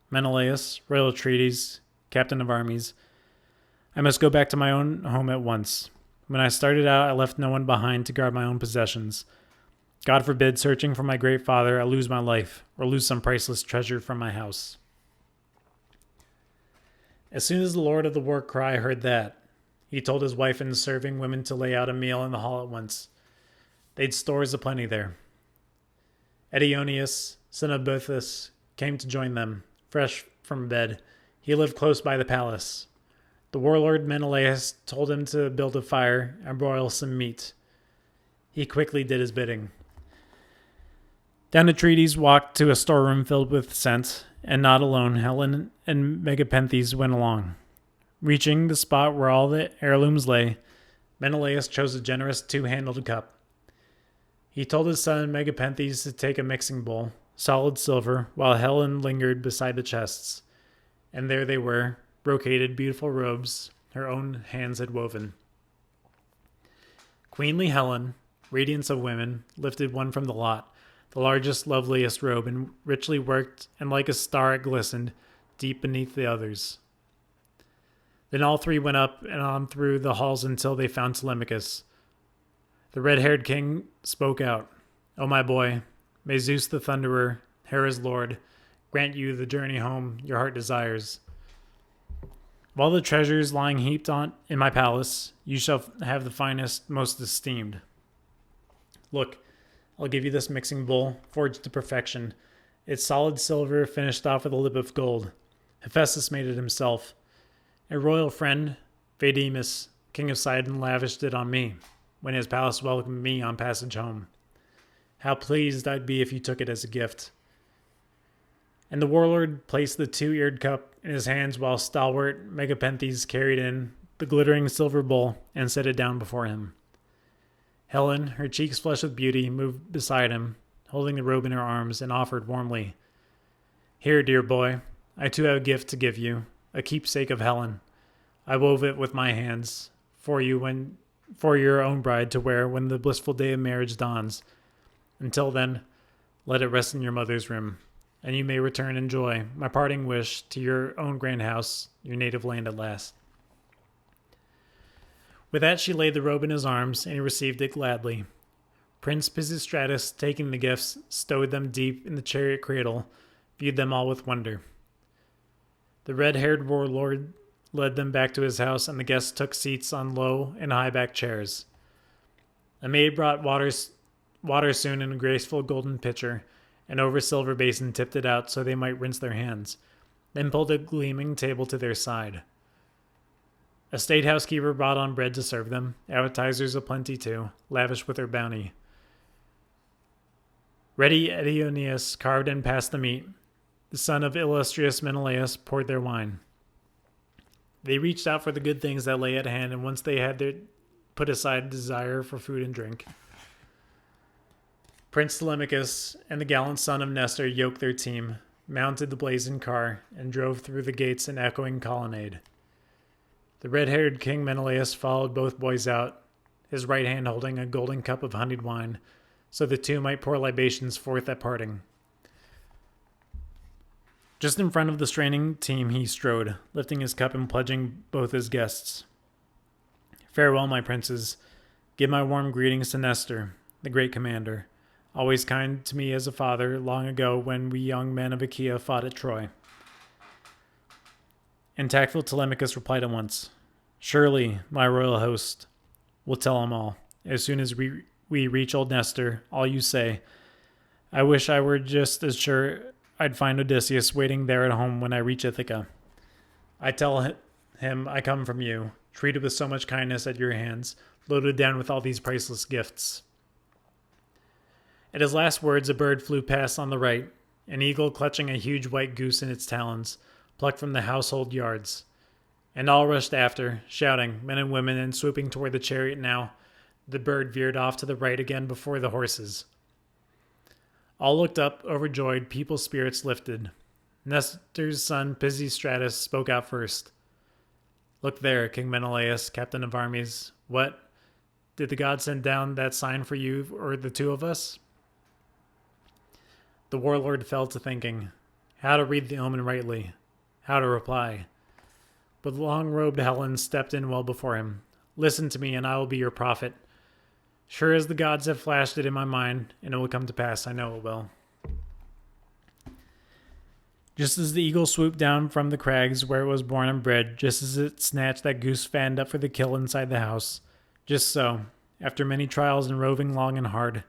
Menelaus, royal treaties, captain of armies, I must go back to my own home at once. When I started out, I left no one behind to guard my own possessions. God forbid, searching for my great father, I lose my life, or lose some priceless treasure from my house. As soon as the lord of the war cry heard that, He told his wife and serving women to lay out a meal in the hall at once. They'd stores aplenty there. Eumaeus, son of Boethus, came to join them, fresh from bed. He lived close by the palace. The warlord Menelaus told him to build a fire and broil some meat. He quickly did his bidding. Down Atrides walked to a storeroom filled with scent, and not alone, Helen and Megapenthes went along. Reaching the spot where all the heirlooms lay, Menelaus chose a generous two-handled cup. He told his son Megapenthes to take a mixing bowl, solid silver, while Helen lingered beside the chests. And there they were, brocaded, beautiful robes her own hands had woven. Queenly Helen, radiance of women, lifted one from the lot, the largest, loveliest robe, and richly worked, and like a star it glistened, deep beneath the others. Then all three went up and on through the halls until they found Telemachus. The red-haired king spoke out. "O my boy, may Zeus the Thunderer, Hera's lord, grant you the journey home your heart desires. Of all the treasures lying heaped on in my palace, you shall have the finest, most esteemed. Look, I'll give you this mixing bowl, forged to perfection. It's solid silver, finished off with a lip of gold. Hephaestus made it himself. A royal friend, Phaedimus, king of Sidon, lavished it on me, when his palace welcomed me on passage home. How pleased I'd be if you took it as a gift." And the warlord placed the two-eared cup in his hands while stalwart Megapenthes carried in the glittering silver bowl and set it down before him. Helen, her cheeks flushed with beauty, moved beside him, holding the robe in her arms, and offered warmly, "Here, dear boy, I too have a gift to give you, a keepsake of Helen. I wove it with my hands for your own bride to wear when the blissful day of marriage dawns. Until then, let it rest in your mother's room, and you may return in joy, my parting wish, to your own grand house, your native land at last." With that, she laid the robe in his arms, and he received it gladly. Prince Pisistratus, taking the gifts, stowed them deep in the chariot cradle, viewed them all with wonder. The red-haired warlord led them back to his house, and the guests took seats on low and high-backed chairs. A maid brought water soon in a graceful golden pitcher, and over a silver basin tipped it out so they might rinse their hands, then pulled a gleaming table to their side. A state housekeeper brought on bread to serve them, appetizers aplenty too, lavish with her bounty. Ready Eumaeus carved and passed the meat. The son of illustrious Menelaus poured their wine. They reached out for the good things that lay at hand, and once they had put aside desire for food and drink, Prince Telemachus and the gallant son of Nestor yoked their team, mounted the blazing car, and drove through the gates and echoing colonnade. The red-haired King Menelaus followed both boys out, his right hand holding a golden cup of honeyed wine, so the two might pour libations forth at parting. Just in front of the straining team he strode, lifting his cup and pledging both his guests. "Farewell, my princes. Give my warm greetings to Nestor, the great commander, always kind to me as a father long ago when we young men of Achaea fought at Troy." And tactful Telemachus replied at once, "Surely, my royal host, will tell him all. As soon as we reach old Nestor, all you say. I wish I were just as sure I'd find Odysseus waiting there at home when I reach Ithaca. I tell him I come from you, treated with so much kindness at your hands, loaded down with all these priceless gifts." At his last words, a bird flew past on the right, an eagle clutching a huge white goose in its talons, plucked from the household yards. And all rushed after, shouting, men and women, and swooping toward the chariot now. The bird veered off to the right again before the horses. All looked up, overjoyed, people's spirits lifted. Nestor's son, Pisistratus, spoke out first. "Look there, King Menelaus, captain of armies. What? Did the gods send down that sign for you or the two of us?" The warlord fell to thinking, how to read the omen rightly, how to reply. But long-robed Helen stepped in well before him. "Listen to me, and I will be your prophet. Sure as the gods have flashed it in my mind, and it will come to pass, I know it will. Just as the eagle swooped down from the crags where it was born and bred, just as it snatched that goose fanned up for the kill inside the house, just so, after many trials and roving long and hard,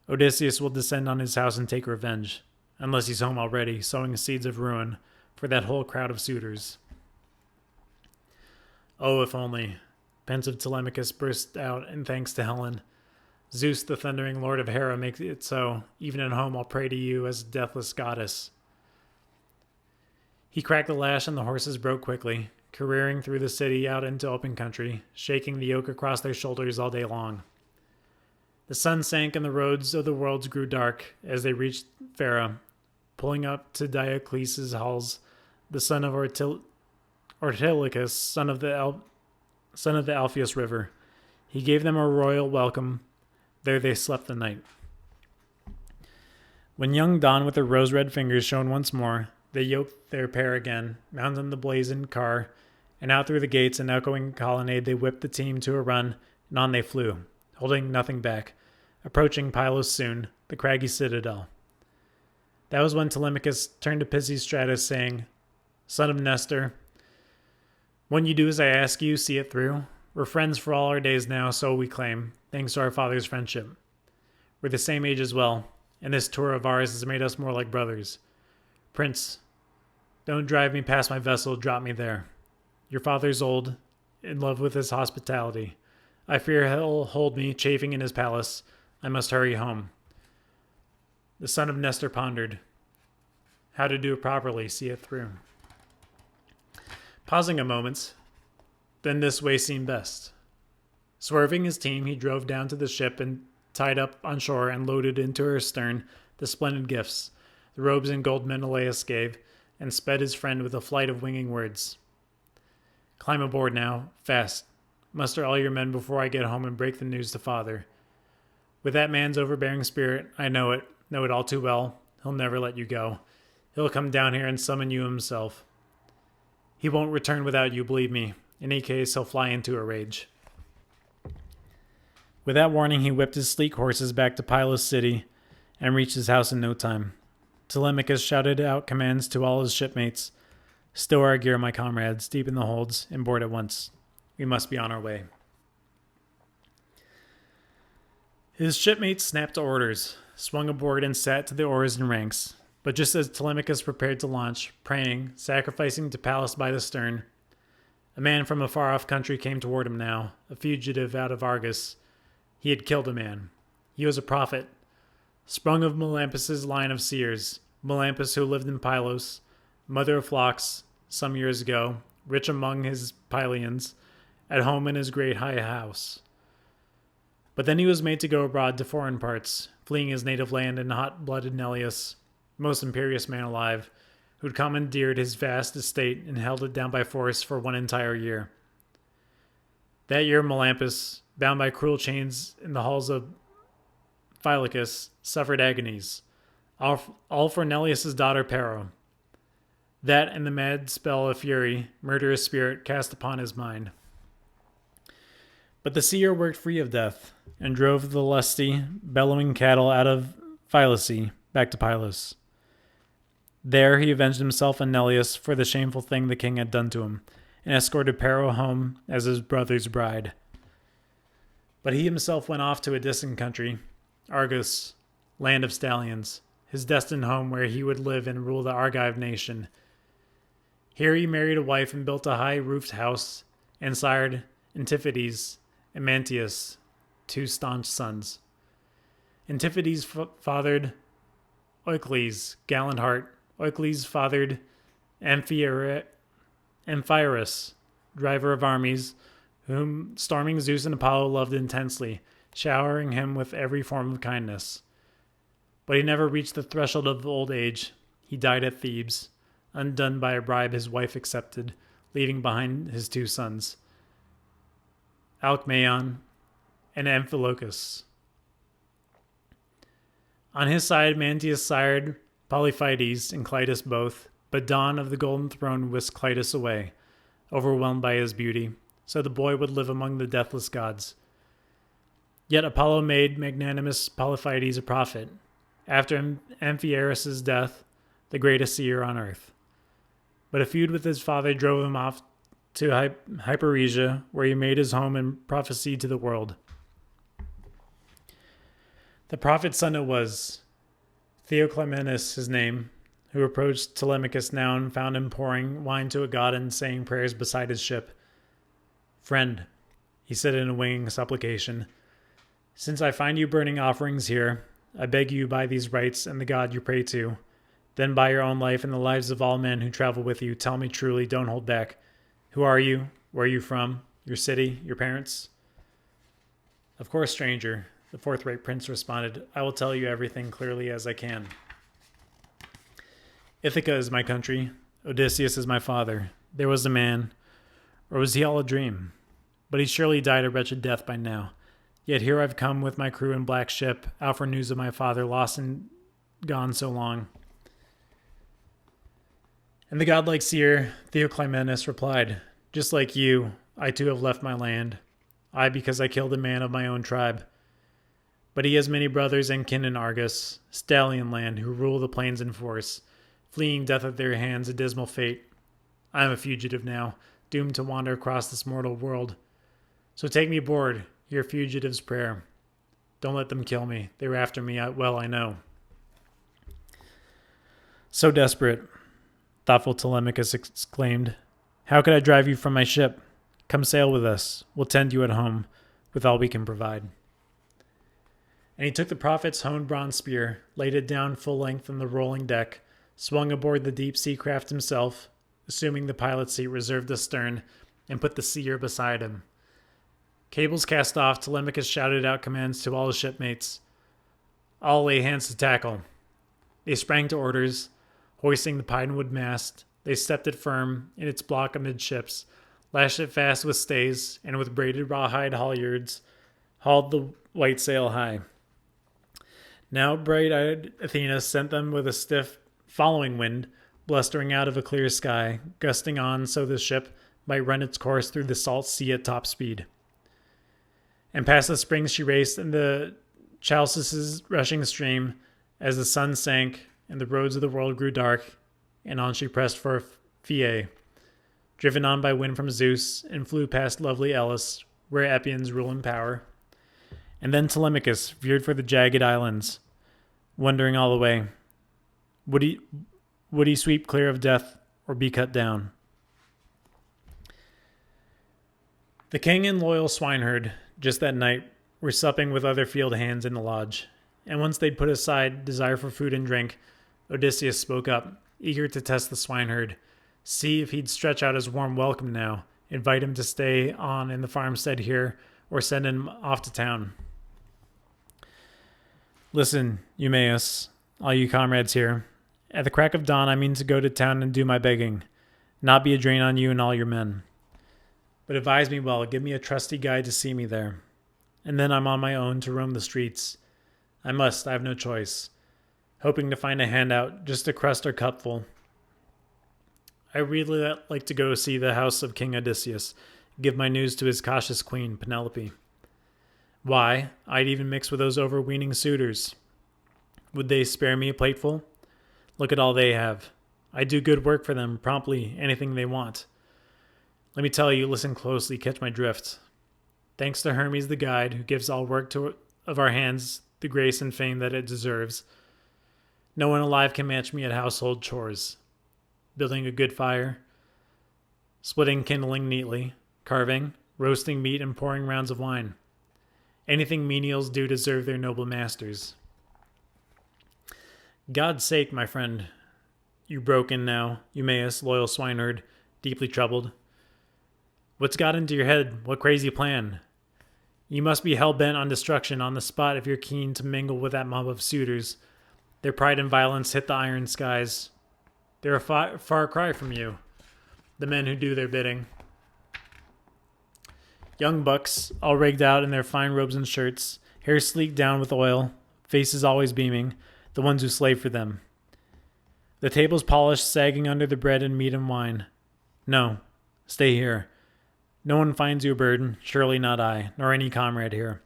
Odysseus will descend on his house and take revenge, unless he's home already, sowing seeds of ruin for that whole crowd of suitors. Oh, if only, pensive Telemachus burst out in thanks to Helen. Zeus, the thundering lord of Hera, makes it so. Even at home I'll pray to you as a deathless goddess. He cracked the lash and the horses broke quickly, careering through the city out into open country, shaking the yoke across their shoulders all day long. The sun sank and the roads of the worlds grew dark as they reached Phaera, pulling up to Diocles' halls, the son of Ortilochus, son of the Alpheus River. He gave them a royal welcome. There they slept the night. When young Dawn with her rose-red fingers shone once more, they yoked their pair again, mounted the blazoned car, and out through the gates and echoing colonnade they whipped the team to a run, and on they flew, holding nothing back, approaching Pylos soon, the craggy citadel. That was when Telemachus turned to Pisistratus, saying, "Son of Nestor, when you do as I ask you, see it through. We're friends for all our days now, so we claim, thanks to our father's friendship. We're the same age as well, and this tour of ours has made us more like brothers. Prince, don't drive me past my vessel, drop me there. Your father's old, in love with his hospitality. I fear he'll hold me, chafing in his palace. I must hurry home." The son of Nestor pondered how to do it properly, see it through. Pausing a moment, then this way seemed best. Swerving his team, he drove down to the ship and tied up on shore and loaded into her stern the splendid gifts, the robes and gold Menelaus gave, and sped his friend with a flight of winging words. "Climb aboard now, fast. Muster all your men before I get home and break the news to father. With that man's overbearing spirit, I know it all too well. He'll never let you go. He'll come down here and summon you himself. He won't return without you, believe me. In any case, he'll fly into a rage." With that warning, he whipped his sleek horses back to Pylos city and reached his house in no time. Telemachus shouted out commands to all his shipmates. "Stow our gear, my comrades, deep in the holds, and board at once. We must be on our way." His shipmates snapped to orders, swung aboard, and sat to the oars in ranks. But just as Telemachus prepared to launch, praying, sacrificing to Pallas by the stern, a man from a far-off country came toward him now, a fugitive out of Argos. He had killed a man. He was a prophet, sprung of Melampus' line of seers, Melampus who lived in Pylos, mother of flocks, some years ago, rich among his Pylians, at home in his great high house. But then he was made to go abroad to foreign parts, fleeing his native land in hot-blooded Menelaus, most imperious man alive, who'd commandeered his vast estate and held it down by force for one entire year. That year Melampus, bound by cruel chains in the halls of Phylacus, suffered agonies, all for Neleus' daughter Pero. That and the mad spell of fury, murderous spirit cast upon his mind. But the seer worked free of death, and drove the lusty, bellowing cattle out of Phylace back to Pylos. There he avenged himself on Neleus for the shameful thing the king had done to him, and escorted Pero home as his brother's bride. But he himself went off to a distant country, Argos, land of stallions, his destined home where he would live and rule the Argive nation. Here he married a wife and built a high-roofed house, and sired Antiphates and Mantius, two staunch sons. Antiphates fathered Oicles, gallant heart. Oicles fathered Amphiarus, driver of armies, whom storming Zeus and Apollo loved intensely, showering him with every form of kindness. But he never reached the threshold of old age. He died at Thebes, undone by a bribe his wife accepted, leaving behind his two sons, Alcmaeon and Amphilochus. On his side, Mantius sired Polyphides and Clitus both, but Dawn of the Golden Throne whisked Clitus away, overwhelmed by his beauty, so the boy would live among the deathless gods. Yet Apollo made magnanimous Polyphides a prophet. After Amphiarus' death, the greatest seer on earth. But a feud with his father drove him off to Hyperesia, where he made his home and prophesied to the world. The prophet's son it was, Theoclymenus his name, who approached Telemachus now and found him pouring wine to a god and saying prayers beside his ship. "Friend," he said in a winging supplication, "since I find you burning offerings here, I beg you by these rites and the god you pray to, then by your own life and the lives of all men who travel with you, tell me truly, don't hold back. Who are you? Where are you from? Your city? Your parents?" "Of course, stranger," the forthright prince responded. "I will tell you everything clearly as I can. Ithaca is my country. Odysseus is my father. There was a man. Or was he all a dream? But he surely died a wretched death by now. Yet here I've come with my crew and black ship, out for news of my father, lost and gone so long." And the godlike seer Theoclymenus replied, "Just like you, I too have left my land. I, because I killed a man of my own tribe. But he has many brothers and kin in Argos, Stallion land, who rule the plains in force, fleeing death at their hands, a dismal fate. I am a fugitive now, doomed to wander across this mortal world. So take me aboard, hear fugitive's prayer. Don't let them kill me. They were after me, well I know." "So desperate," thoughtful Telemachus exclaimed. "How could I drive you from my ship? Come sail with us. We'll tend you at home, with all we can provide." And he took the prophet's honed bronze spear, laid it down full length on the rolling deck, swung aboard the deep-sea craft himself, assuming the pilot's seat reserved astern, and put the seer beside him. Cables cast off, Telemachus shouted out commands to all his shipmates. All lay hands to tackle. They sprang to orders, hoisting the pinewood mast. They stepped it firm in its block amidships, lashed it fast with stays, and with braided rawhide halyards, hauled the white sail high. Now bright-eyed Athena sent them with a stiff following wind, blustering out of a clear sky, gusting on so the ship might run its course through the salt sea at top speed. And past the springs she raced in the Chalcis' rushing stream, as the sun sank and the roads of the world grew dark, and on she pressed for Phae, driven on by wind from Zeus, and flew past lovely Elis, where Epeans rule in power. And then Telemachus veered for the jagged islands, wondering all the way, would he sweep clear of death or be cut down? The king and loyal swineherd, just that night, were supping with other field hands in the lodge, and once they'd put aside desire for food and drink, Odysseus spoke up, eager to test the swineherd, see if he'd stretch out his warm welcome now, invite him to stay on in the farmstead here, or send him off to town. "Listen, Eumaeus, all you comrades here. At the crack of dawn I mean to go to town and do my begging, not be a drain on you and all your men. But advise me well, give me a trusty guide to see me there. And then I'm on my own to roam the streets. I have no choice. Hoping to find a handout, just a crust or cupful. I really like to go see the house of King Odysseus, give my news to his cautious queen, Penelope. Why, I'd even mix with those overweening suitors. Would they spare me a plateful? Look at all they have. I do good work for them, promptly, anything they want. Let me tell you, listen closely, catch my drift. Thanks to Hermes the guide, who gives all work of our hands the grace and fame that it deserves. No one alive can match me at household chores. Building a good fire, splitting kindling neatly, carving, roasting meat, and pouring rounds of wine. Anything menials do to serve their noble masters. God's sake, my friend, you broke in now, Eumaeus, loyal swineherd, deeply troubled. What's got into your head? What crazy plan? You must be hell-bent on destruction on the spot if you're keen to mingle with that mob of suitors. Their pride and violence hit the iron skies. They're a far cry from you, the men who do their bidding. Young bucks, all rigged out in their fine robes and shirts, hair sleeked down with oil, faces always beaming, the ones who slave for them. The tables polished, sagging under the bread and meat and wine. No, stay here. No one finds you a burden, surely not I, nor any comrade here.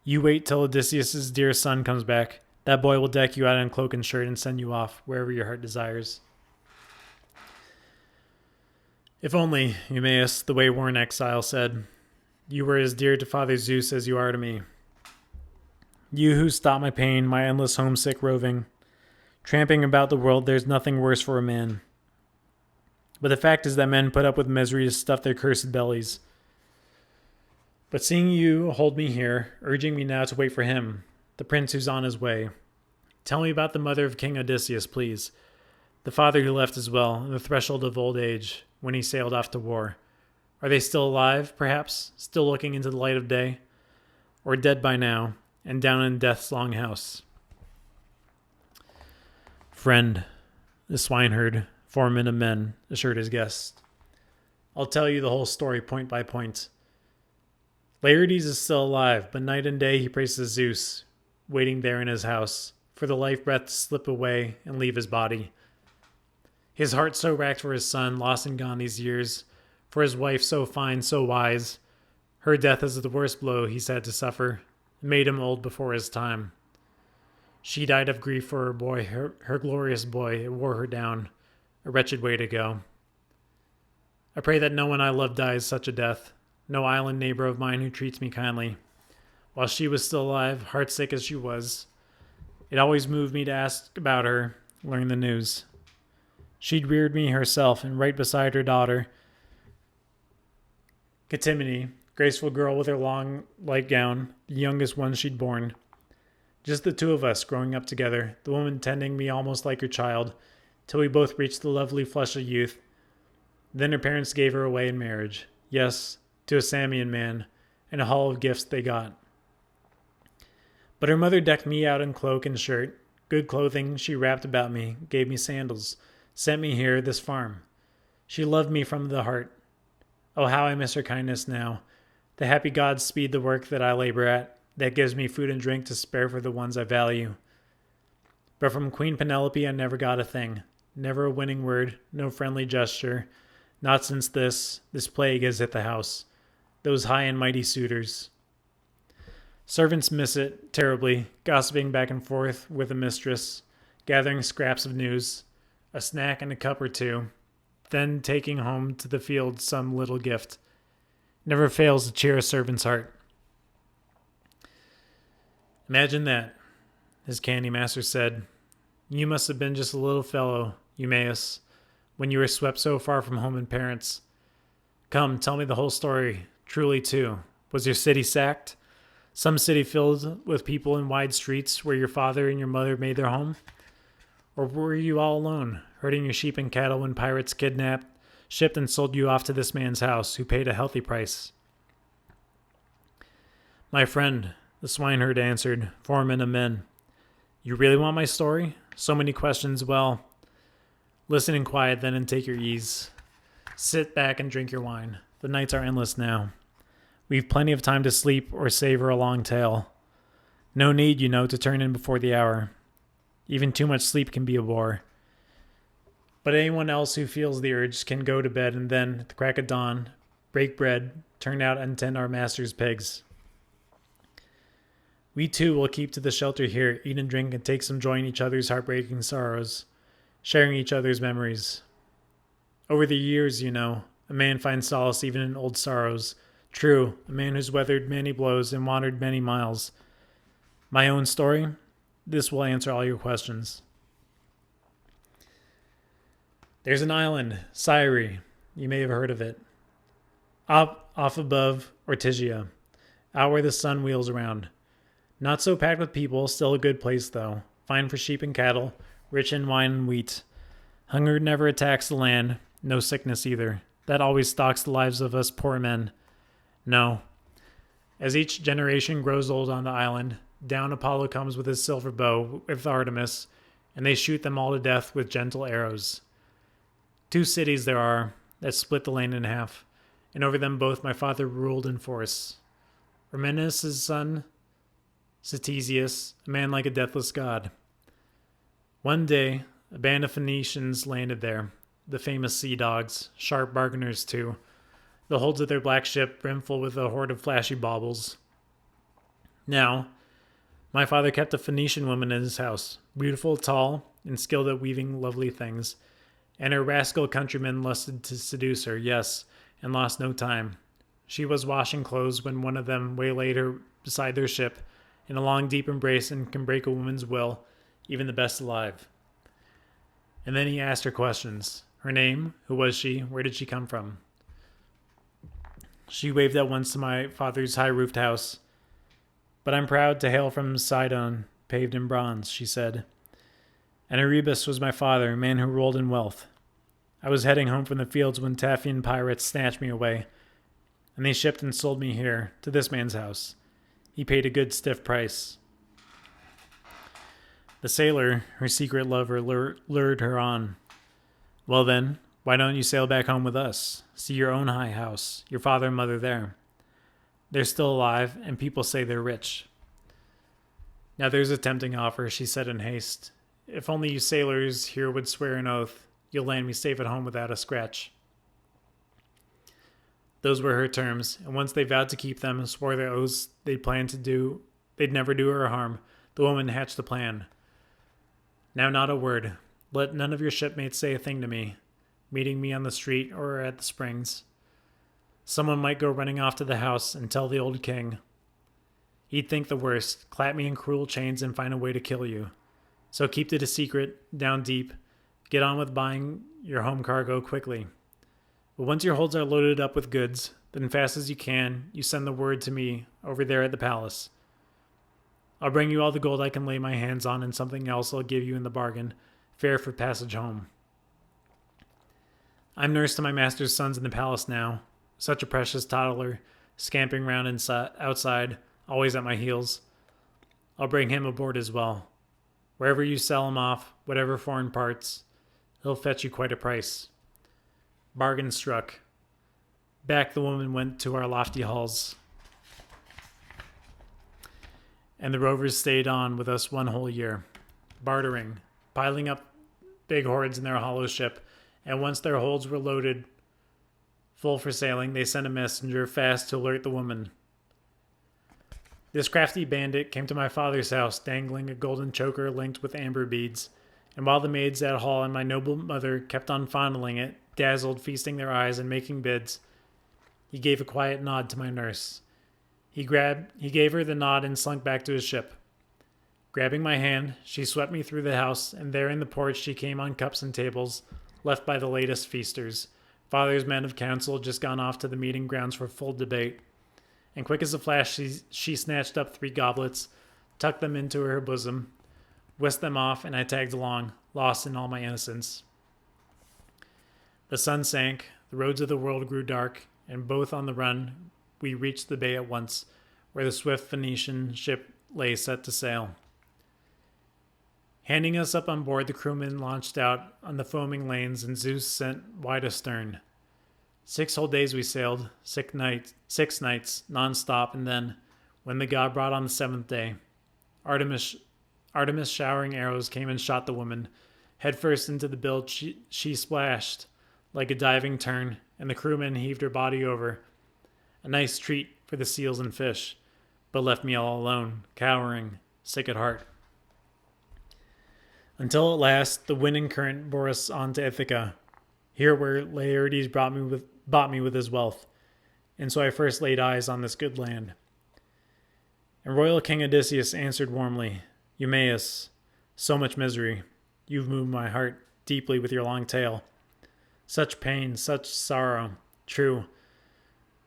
You wait till Odysseus' dear son comes back. That boy will deck you out in cloak and shirt and send you off wherever your heart desires. If only, Eumaeus, the way-worn exile, said, you were as dear to Father Zeus as you are to me. You who stop my pain, my endless homesick roving. Tramping about the world, there's nothing worse for a man. But the fact is that men put up with misery to stuff their cursed bellies. But seeing you hold me here, urging me now to wait for him, the prince who's on his way. Tell me about the mother of King Odysseus, please. The father who left as well, on the threshold of old age, when he sailed off to war. Are they still alive, perhaps, still looking into the light of day? Or dead by now, and down in death's long house? Friend, the swineherd, foreman of men, assured his guest. I'll tell you the whole story point by point. Laertes is still alive, but night and day he praises Zeus, waiting there in his house, for the life breath to slip away and leave his body. His heart so racked for his son, lost and gone these years, for his wife so fine, so wise. Her death is the worst blow he's had to suffer. It made him old before his time. She died of grief for her boy, her glorious boy. It wore her down. A wretched way to go. I pray that no one I love dies such a death. No island neighbor of mine who treats me kindly. While she was still alive, heartsick as she was, it always moved me to ask about her, learn the news. She'd reared me herself, and right beside her daughter, Catimene, graceful girl with her long, light gown, the youngest one she'd borne. Just the two of us growing up together, the woman tending me almost like her child, till we both reached the lovely flush of youth. Then her parents gave her away in marriage. Yes, to a Samian man, and a haul of gifts they got. But her mother decked me out in cloak and shirt. Good clothing she wrapped about me, gave me sandals, sent me here, this farm. She loved me from the heart. Oh, how I miss her kindness now. The happy gods speed the work that I labor at, that gives me food and drink to spare for the ones I value. But from Queen Penelope I never got a thing. Never a winning word, no friendly gesture. Not since this plague has hit the house. Those high and mighty suitors. Servants miss it terribly, gossiping back and forth with a mistress, gathering scraps of news, a snack and a cup or two, then taking home to the field some little gift. Never fails to cheer a servant's heart. Imagine that, his candy master said. You must have been just a little fellow, Eumaeus, when you were swept so far from home and parents. Come, tell me the whole story, truly too. Was your city sacked? Some city filled with people in wide streets where your father and your mother made their home? Or were you all alone, herding your sheep and cattle when pirates kidnapped, shipped and sold you off to this man's house, who paid a healthy price? My friend, the swineherd answered, foreman of men. You really want my story? So many questions, well, listen in quiet then and take your ease. Sit back and drink your wine. The nights are endless now. We've plenty of time to sleep or savor a long tale. No need, you know, to turn in before the hour. Even too much sleep can be a bore. But anyone else who feels the urge can go to bed and then, at the crack of dawn, break bread, turn out and tend our master's pigs. We too will keep to the shelter here, eat and drink and take some joy in each other's heartbreaking sorrows, sharing each other's memories. Over the years, you know, a man finds solace even in old sorrows. True, a man who's weathered many blows and wandered many miles. My own story? This will answer all your questions. There's an island, Syre. You may have heard of it. Off above Ortygia, out where the sun wheels around. Not so packed with people, still a good place though. Fine for sheep and cattle, rich in wine and wheat. Hunger never attacks the land, no sickness either. That always stalks the lives of us poor men. No. As each generation grows old on the island, down Apollo comes with his silver bow with Artemis, and they shoot them all to death with gentle arrows. 2 cities there are that split the land in half, and over them both my father ruled in force. Menelaus' son, Ctesias, a man like a deathless god. One day, a band of Phoenicians landed there, the famous sea dogs, sharp bargainers too, the holds of their black ship brimful with a horde of flashy baubles. Now, My father kept a Phoenician woman in his house, beautiful, tall, and skilled at weaving lovely things. And her rascal countrymen lusted to seduce her, yes, and lost no time. She was washing clothes when one of them waylaid her beside their ship, in a long, deep embrace, and can break a woman's will, even the best alive. And then he asked her questions. Her name, who was she, where did she come from? She waved at once to my father's high-roofed house. But I'm proud to hail from Poseidon, paved in bronze, she said. And Erebus was my father, a man who rolled in wealth. I was heading home from the fields when Taphian pirates snatched me away, and they shipped and sold me here, to this man's house. He paid a good stiff price. The sailor, her secret lover, lured her on. Well then, why don't you sail back home with us? See your own high house, your father and mother there. They're still alive, and people say they're rich. Now there's a tempting offer, she said in haste. If only you sailors here would swear an oath, you'll land me safe at home without a scratch. Those were her terms, and once they vowed to keep them and swore their oaths they'd never do her harm, the woman hatched a plan. Now not a word. Let none of your shipmates say a thing to me, meeting me on the street or at the springs. Someone might go running off to the house and tell the old king. He'd think the worst, clap me in cruel chains and find a way to kill you. So keep it a secret, down deep. Get on with buying your home cargo quickly. But once your holds are loaded up with goods, then fast as you can, you send the word to me over there at the palace. I'll bring you all the gold I can lay my hands on, and something else I'll give you in the bargain, fare for passage home. I'm nurse to my master's sons in the palace now, such a precious toddler, scampering round outside, always at my heels. I'll bring him aboard as well. Wherever you sell him off, whatever foreign parts, he'll fetch you quite a price. Bargain struck. Back the woman went to our lofty halls, and the rovers stayed on with us 1 whole year, bartering, piling up big hoards in their hollow ship, and once their holds were loaded full for sailing, they sent a messenger fast to alert the woman. This crafty bandit came to my father's house, dangling a golden choker linked with amber beads, and while the maids at hall and my noble mother kept on fondling it, dazzled, feasting their eyes and making bids, he gave a quiet nod to my nurse. He gave her the nod and slunk back to his ship. Grabbing my hand, she swept me through the house, and there in the porch she came on cups and tables, left by the latest feasters, father's men of council just gone off to the meeting grounds for full debate. And quick as a flash, she snatched up 3 goblets, tucked them into her bosom, whisked them off, and I tagged along, lost in all my innocence. The sun sank, the roads of the world grew dark, and both on the run, we reached the bay at once, where the swift Phoenician ship lay set to sail. Handing us up on board, the crewmen launched out on the foaming lanes, and Zeus sent wide astern. 6 whole days we sailed, 6 nights, non-stop, and then, when the god brought on the 7th day, Artemis showering arrows came and shot the woman. Headfirst into the bilge she splashed like a diving tern, and the crewmen heaved her body over. A nice treat for the seals and fish, but left me all alone, cowering, sick at heart. Until at last, the wind and current bore us on to Ithaca, here where Laertes bought me with his wealth, and so I first laid eyes on this good land. And royal King Odysseus answered warmly, Eumaeus, so much misery. You've moved my heart deeply with your long tale. Such pain, such sorrow, true.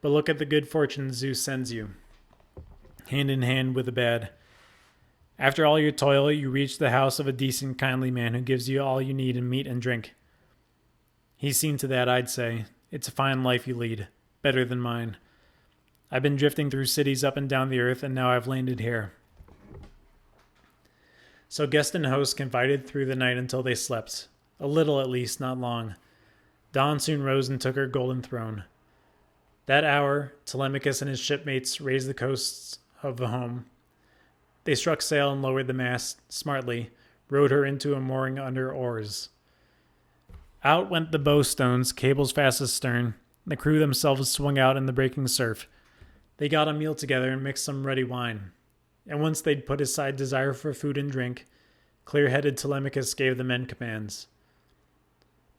But look at the good fortune Zeus sends you, hand in hand with the bad. After all your toil, you reach the house of a decent, kindly man who gives you all you need in meat and drink. He's seen to that, I'd say. It's a fine life you lead, better than mine. I've been drifting through cities up and down the earth, and now I've landed here. So guest and host confided through the night until they slept. A little at least, not long. Dawn soon rose and took her golden throne. That hour, Telemachus and his shipmates raised the coasts of the home. They struck sail and lowered the mast smartly, rowed her into a mooring under oars. Out went the bowstones, cables fast astern. The crew themselves swung out in the breaking surf. They got a meal together and mixed some ruddy wine. And once they'd put aside desire for food and drink, clear-headed Telemachus gave the men commands.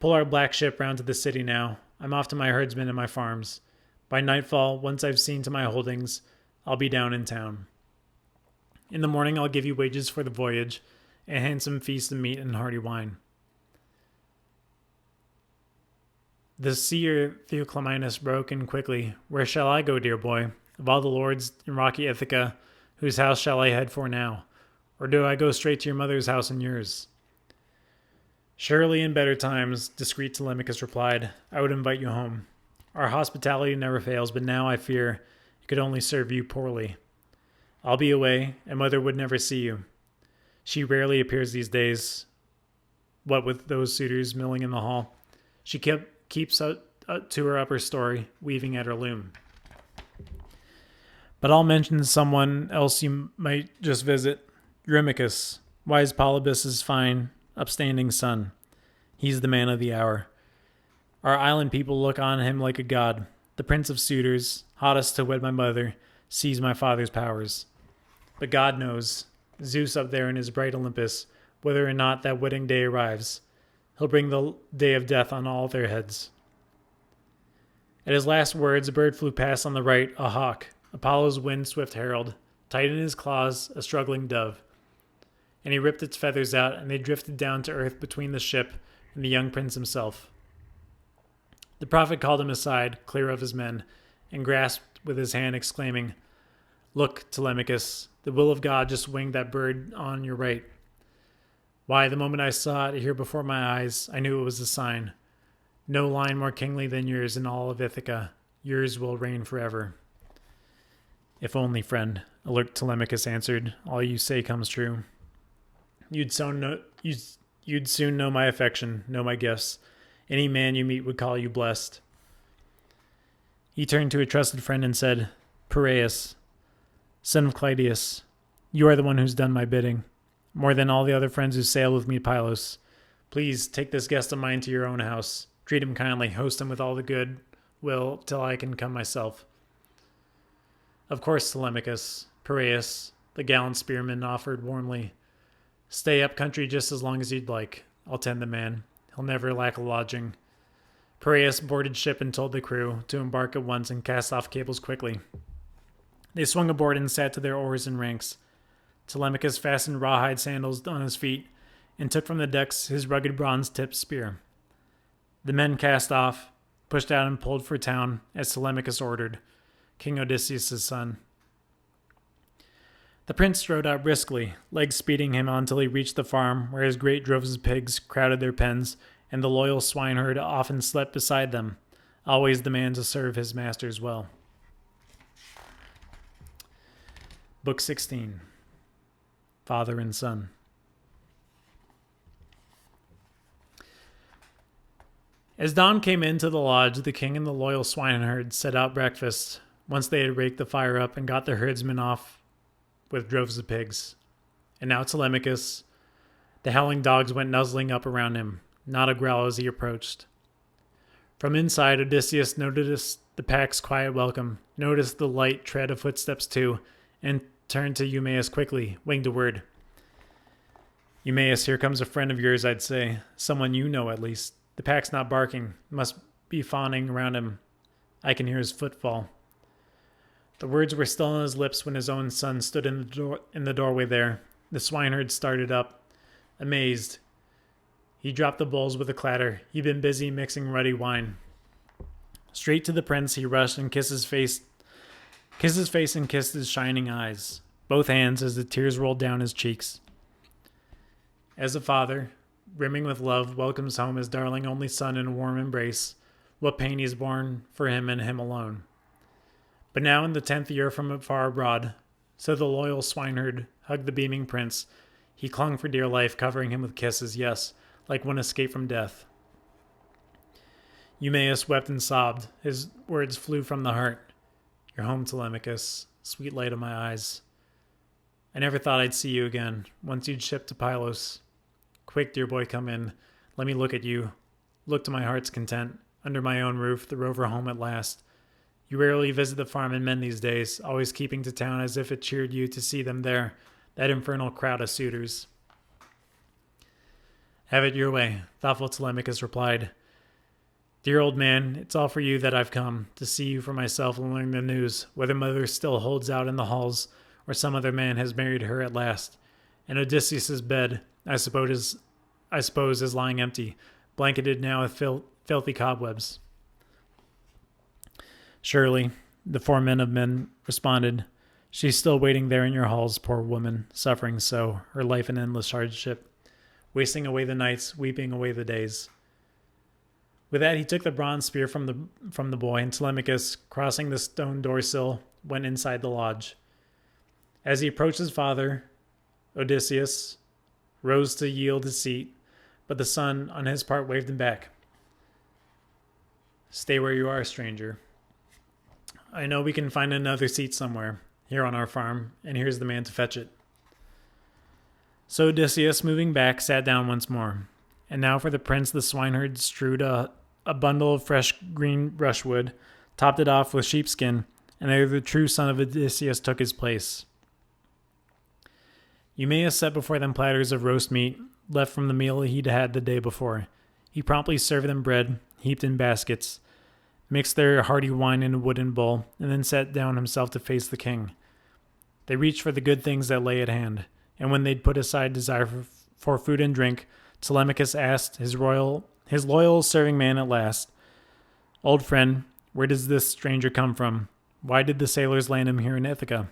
Pull our black ship round to the city now. I'm off to my herdsmen and my farms. By nightfall, once I've seen to my holdings, I'll be down in town. In the morning I'll give you wages for the voyage, a handsome feast of meat and hearty wine. The seer Theoclymenus broke in quickly. Where shall I go, dear boy? Of all the lords in rocky Ithaca, whose house shall I head for now? Or do I go straight to your mother's house and yours? Surely in better times, discreet Telemachus replied, I would invite you home. Our hospitality never fails, but now I fear it could only serve you poorly. I'll be away, and mother would never see you. She rarely appears these days, what with those suitors milling in the hall. She keeps to her upper story, weaving at her loom. But I'll mention someone else you might just visit. Eumaeus, wise Polybus's fine, upstanding son. He's the man of the hour. Our island people look on him like a god. The prince of suitors, hottest to wed my mother, sees my father's powers. But God knows, Zeus up there in his bright Olympus, whether or not that wedding day arrives. He'll bring the day of death on all their heads. At his last words, a bird flew past on the right, a hawk, Apollo's wind-swift herald, tight in his claws, a struggling dove. And he ripped its feathers out, and they drifted down to earth between the ship and the young prince himself. The prophet called him aside, clear of his men, and grasped with his hand, exclaiming, Look, Telemachus, the will of God just winged that bird on your right. Why, the moment I saw it here before my eyes, I knew it was a sign. No line more kingly than yours in all of Ithaca. Yours will reign forever. If only, friend, alert Telemachus answered, all you say comes true. You'd soon know my affection, know my gifts. Any man you meet would call you blessed. He turned to a trusted friend and said, Piraeus, son of Clydius, you are the one who's done my bidding, more than all the other friends who sailed with me to Pylos. Please take this guest of mine to your own house. Treat him kindly, host him with all the good will till I can come myself. Of course, Telemachus, Piraeus, the gallant spearman, offered warmly. Stay up country just as long as you'd like. I'll tend the man. He'll never lack a lodging. Piraeus boarded ship and told the crew to embark at once and cast off cables quickly. They swung aboard and sat to their oars in ranks. Telemachus fastened rawhide sandals on his feet and took from the decks his rugged bronze-tipped spear. The men cast off, pushed out and pulled for town as Telemachus ordered, King Odysseus' son. The prince strode out briskly, legs speeding him on till he reached the farm where his great droves of pigs crowded their pens, and the loyal swineherd often slept beside them, always the man to serve his masters well. Book 16. Father and Son. As dawn came into the lodge, the king and the loyal swineherd set out breakfast, once they had raked the fire up and got the herdsmen off with droves of pigs. And now Telemachus, the howling dogs went nuzzling up around him, not a growl as he approached. From inside, Odysseus noticed the pack's quiet welcome, noticed the light tread of footsteps too, and turned to Eumaeus quickly, winged a word. Eumaeus, here comes a friend of yours, I'd say. Someone you know, at least. The pack's not barking. Must be fawning around him. I can hear his footfall. The words were still on his lips when his own son stood in the doorway there. The swineherd started up, amazed. He dropped the bowls with a clatter. He'd been busy mixing ruddy wine. Straight to the prince he rushed and kissed his face and kissed his shining eyes, both hands as the tears rolled down his cheeks. As a father, brimming with love, welcomes home his darling only son in a warm embrace, what pain he's borne for him and him alone. But now in the 10th year from far abroad, so the loyal swineherd hugged the beaming prince. He clung for dear life, covering him with kisses, yes, like one escaped from death. Eumaeus wept and sobbed. His words flew from the heart. You're home, Telemachus, sweet light of my eyes. I never thought I'd see you again, once you'd shipped to Pylos. Quick, dear boy, come in. Let me look at you. Look to my heart's content. Under my own roof, the rover home at last. You rarely visit the farm and men these days, always keeping to town as if it cheered you to see them there, that infernal crowd of suitors. Have it your way, thoughtful Telemachus replied. Dear old man, it's all for you that I've come, to see you for myself and learn the news, whether mother still holds out in the halls, or some other man has married her at last. And Odysseus's bed, I suppose, is lying empty, blanketed now with filthy cobwebs. Surely, the 4 men of men responded. She's still waiting there in your halls, poor woman, suffering so, her life in endless hardship, wasting away the nights, weeping away the days. With that, he took the bronze spear from the boy, and Telemachus, crossing the stone door sill, went inside the lodge. As he approached his father, Odysseus rose to yield his seat, but the son, on his part, waved him back. Stay where you are, stranger. I know we can find another seat somewhere, here on our farm, and here's the man to fetch it. So Odysseus, moving back, sat down once more. And now for the prince the swineherd strewed a bundle of fresh green brushwood, topped it off with sheepskin, and there the true son of Odysseus took his place. Eumaeus set before them platters of roast meat, left from the meal he'd had the day before. He promptly served them bread, heaped in baskets, mixed their hearty wine in a wooden bowl, and then sat down himself to face the king. They reached for the good things that lay at hand, and when they'd put aside desire for food and drink, Telemachus asked his loyal serving man at last, Old friend, where does this stranger come from? Why did the sailors land him here in Ithaca?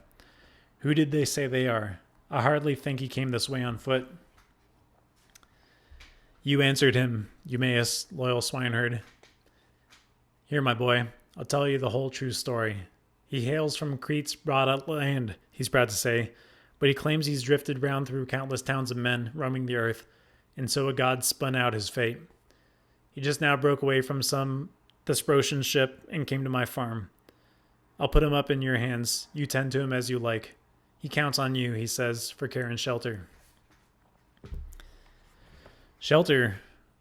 Who did they say they are? I hardly think he came this way on foot. You answered him, Eumaeus, loyal swineherd. Here, my boy, I'll tell you the whole true story. He hails from Crete's broad land, he's proud to say, but he claims he's drifted round through countless towns of men roaming the earth, and so a god spun out his fate. He just now broke away from some Thesprotian ship and came to my farm. I'll put him up in your hands. You tend to him as you like. He counts on you, he says, for care and shelter. Shelter,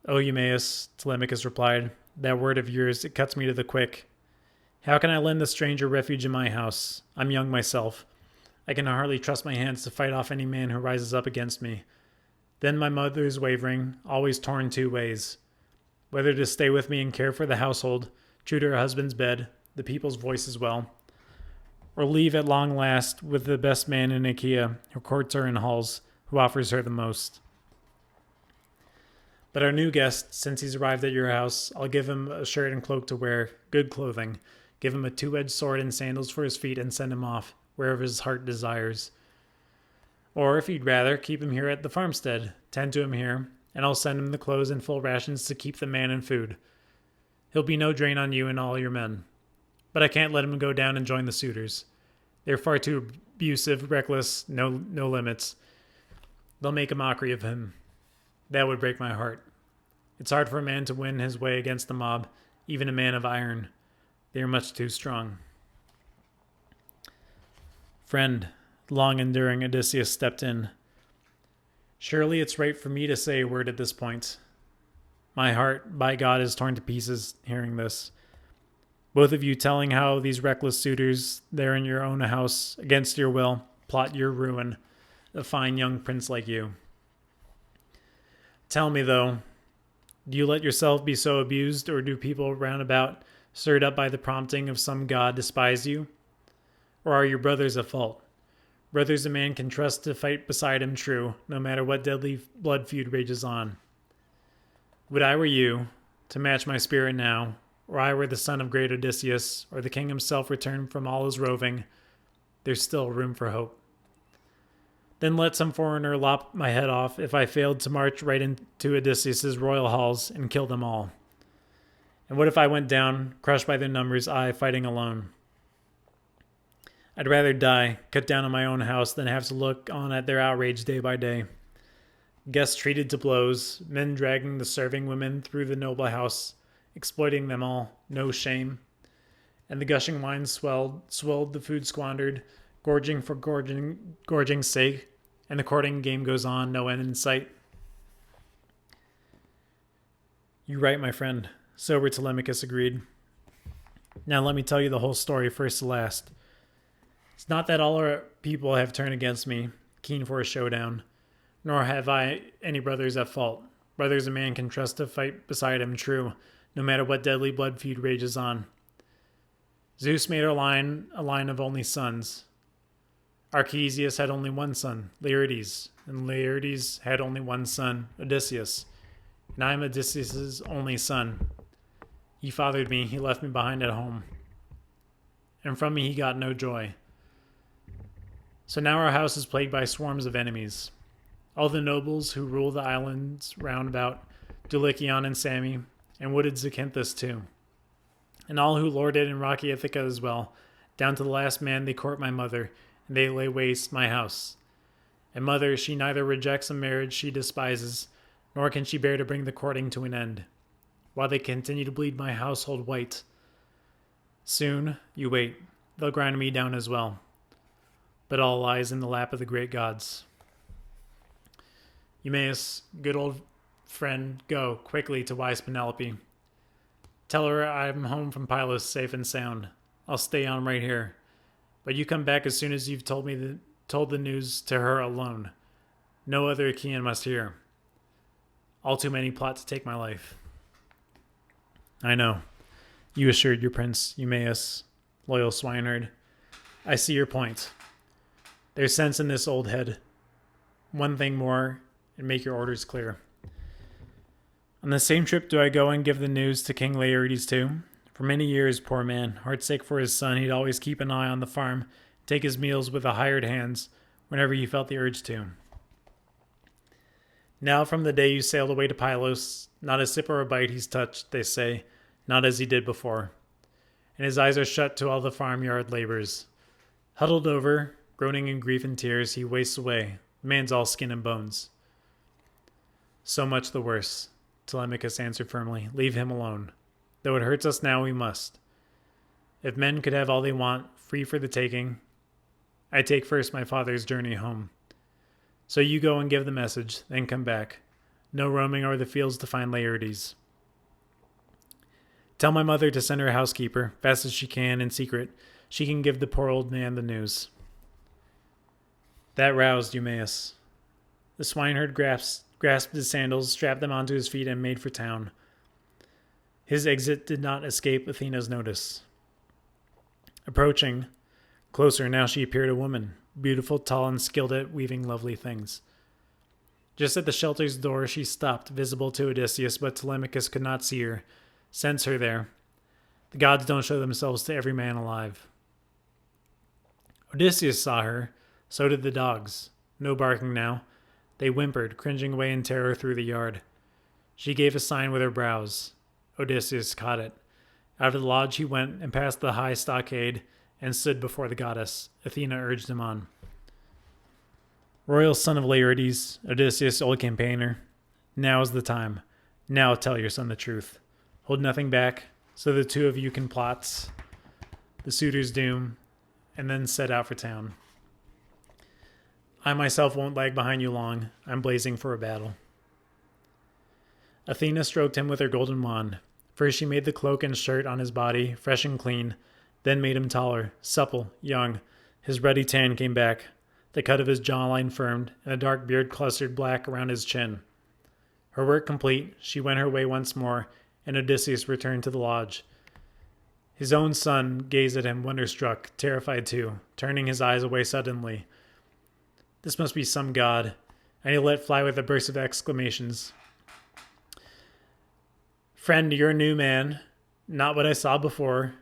O Eumaeus, Telemachus replied. That word of yours, it cuts me to the quick. How can I lend the stranger refuge in my house? I'm young myself. I can hardly trust my hands to fight off any man who rises up against me. Then my mother's wavering, always torn 2 ways. Whether to stay with me and care for the household, true to her husband's bed, the people's voice as well, or leave at long last with the best man in Achaea, who courts her in halls, who offers her the most. But our new guest, since he's arrived at your house, I'll give him a shirt and cloak to wear, good clothing, give him a 2-edged sword and sandals for his feet, and send him off, wherever his heart desires. Or, if you'd rather, keep him here at the farmstead, tend to him here, and I'll send him the clothes and full rations to keep the man in food. He'll be no drain on you and all your men. But I can't let him go down and join the suitors. They're far too abusive, reckless, no limits. They'll make a mockery of him. That would break my heart. It's hard for a man to win his way against the mob, even a man of iron. They are much too strong. Friend, long-enduring Odysseus stepped in. Surely it's right for me to say a word at this point. My heart, by God, is torn to pieces hearing this. Both of you telling how these reckless suitors there in your own house, against your will, plot your ruin, a fine young prince like you. Tell me, though, do you let yourself be so abused, or do people round about, stirred up by the prompting of some god, despise you? Or are your brothers at fault? Brothers a man can trust to fight beside him true, no matter what deadly blood feud rages on. Would I were you, to match my spirit now, or I were the son of great Odysseus, or the king himself returned from all his roving, there's still room for hope. Then let some foreigner lop my head off if I failed to march right into Odysseus's royal halls and kill them all. And what if I went down, crushed by their numbers, I fighting alone? I'd rather die, cut down in my own house, than have to look on at their outrage day by day. Guests treated to blows, men dragging the serving women through the noble house, exploiting them all, no shame. And the gushing wine swelled the food squandered, gorging for gorging's sake, and the courting game goes on, no end in sight. You're right, my friend, sober Telemachus agreed. Now let me tell you the whole story first to last. It's not that all our people have turned against me, keen for a showdown, nor have I any brothers at fault. Brothers a man can trust to fight beside him, true, no matter what deadly blood feud rages on. Zeus made our line a line of only sons. Archesius had only one son, Laertes, and Laertes had only one son, Odysseus. And I am Odysseus' only son. He fathered me, he left me behind at home. And from me he got no joy. So now our house is plagued by swarms of enemies. All the nobles who rule the islands round about, Dulichion and Sami, and wooded Zacynthus too. And all who lord it in rocky Ithaca as well, down to the last man they court my mother, and they lay waste my house. And mother, she neither rejects a marriage she despises, nor can she bear to bring the courting to an end, while they continue to bleed my household white. Soon, you wait, they'll grind me down as well. But all lies in the lap of the great gods. Eumaeus, good old friend, go quickly to wise Penelope. Tell her I'm home from Pylos safe and sound. I'll stay on right here. But you come back as soon as you've told the news to her alone. No other Achaean must hear. All too many plot to take my life. I know, you assured your prince, Eumaeus, loyal swineherd. I see your point. There's sense in this old head. One thing more, and make your orders clear. On the same trip do I go and give the news to King Laertes too? For many years, poor man, heartsick for his son, he'd always keep an eye on the farm, take his meals with the hired hands whenever he felt the urge to. Now from the day you sailed away to Pylos, not a sip or a bite he's touched, they say, not as he did before. And his eyes are shut to all the farmyard labors. Huddled over, groaning in grief and tears, he wastes away. The man's all skin and bones. So much the worse, Telemachus answered firmly. Leave him alone. Though it hurts us now, we must. If men could have all they want, free for the taking, I take first my father's journey home. So you go and give the message, then come back. No roaming over the fields to find Laertes. Tell my mother to send her housekeeper, fast as she can, in secret. She can give the poor old man the news. That roused Eumaeus. The swineherd grasped his sandals, strapped them onto his feet, and made for town. His exit did not escape Athena's notice. Approaching closer, now she appeared a woman, beautiful, tall, and skilled at weaving lovely things. Just at the shelter's door she stopped, visible to Odysseus, but Telemachus could not see her, sense her there. The gods don't show themselves to every man alive. Odysseus saw her, so did the dogs. No barking now. They whimpered, cringing away in terror through the yard. She gave a sign with her brows. Odysseus caught it. Out of the lodge he went and passed the high stockade and stood before the goddess. Athena urged him on. Royal son of Laertes, Odysseus, old campaigner, now is the time. Now tell your son the truth. Hold nothing back, so the two of you can plot the suitor's doom, and then set out for town. I myself won't lag behind you long. I'm blazing for a battle. Athena stroked him with her golden wand. First she made the cloak and shirt on his body, fresh and clean, then made him taller, supple, young. His ruddy tan came back. The cut of his jawline firmed, and a dark beard clustered black around his chin. Her work complete, she went her way once more, and Odysseus returned to the lodge. His own son gazed at him, wonder-struck, terrified too, turning his eyes away suddenly. This must be some god, and he let fly with a burst of exclamations. Friend, you're a new man, not what I saw before.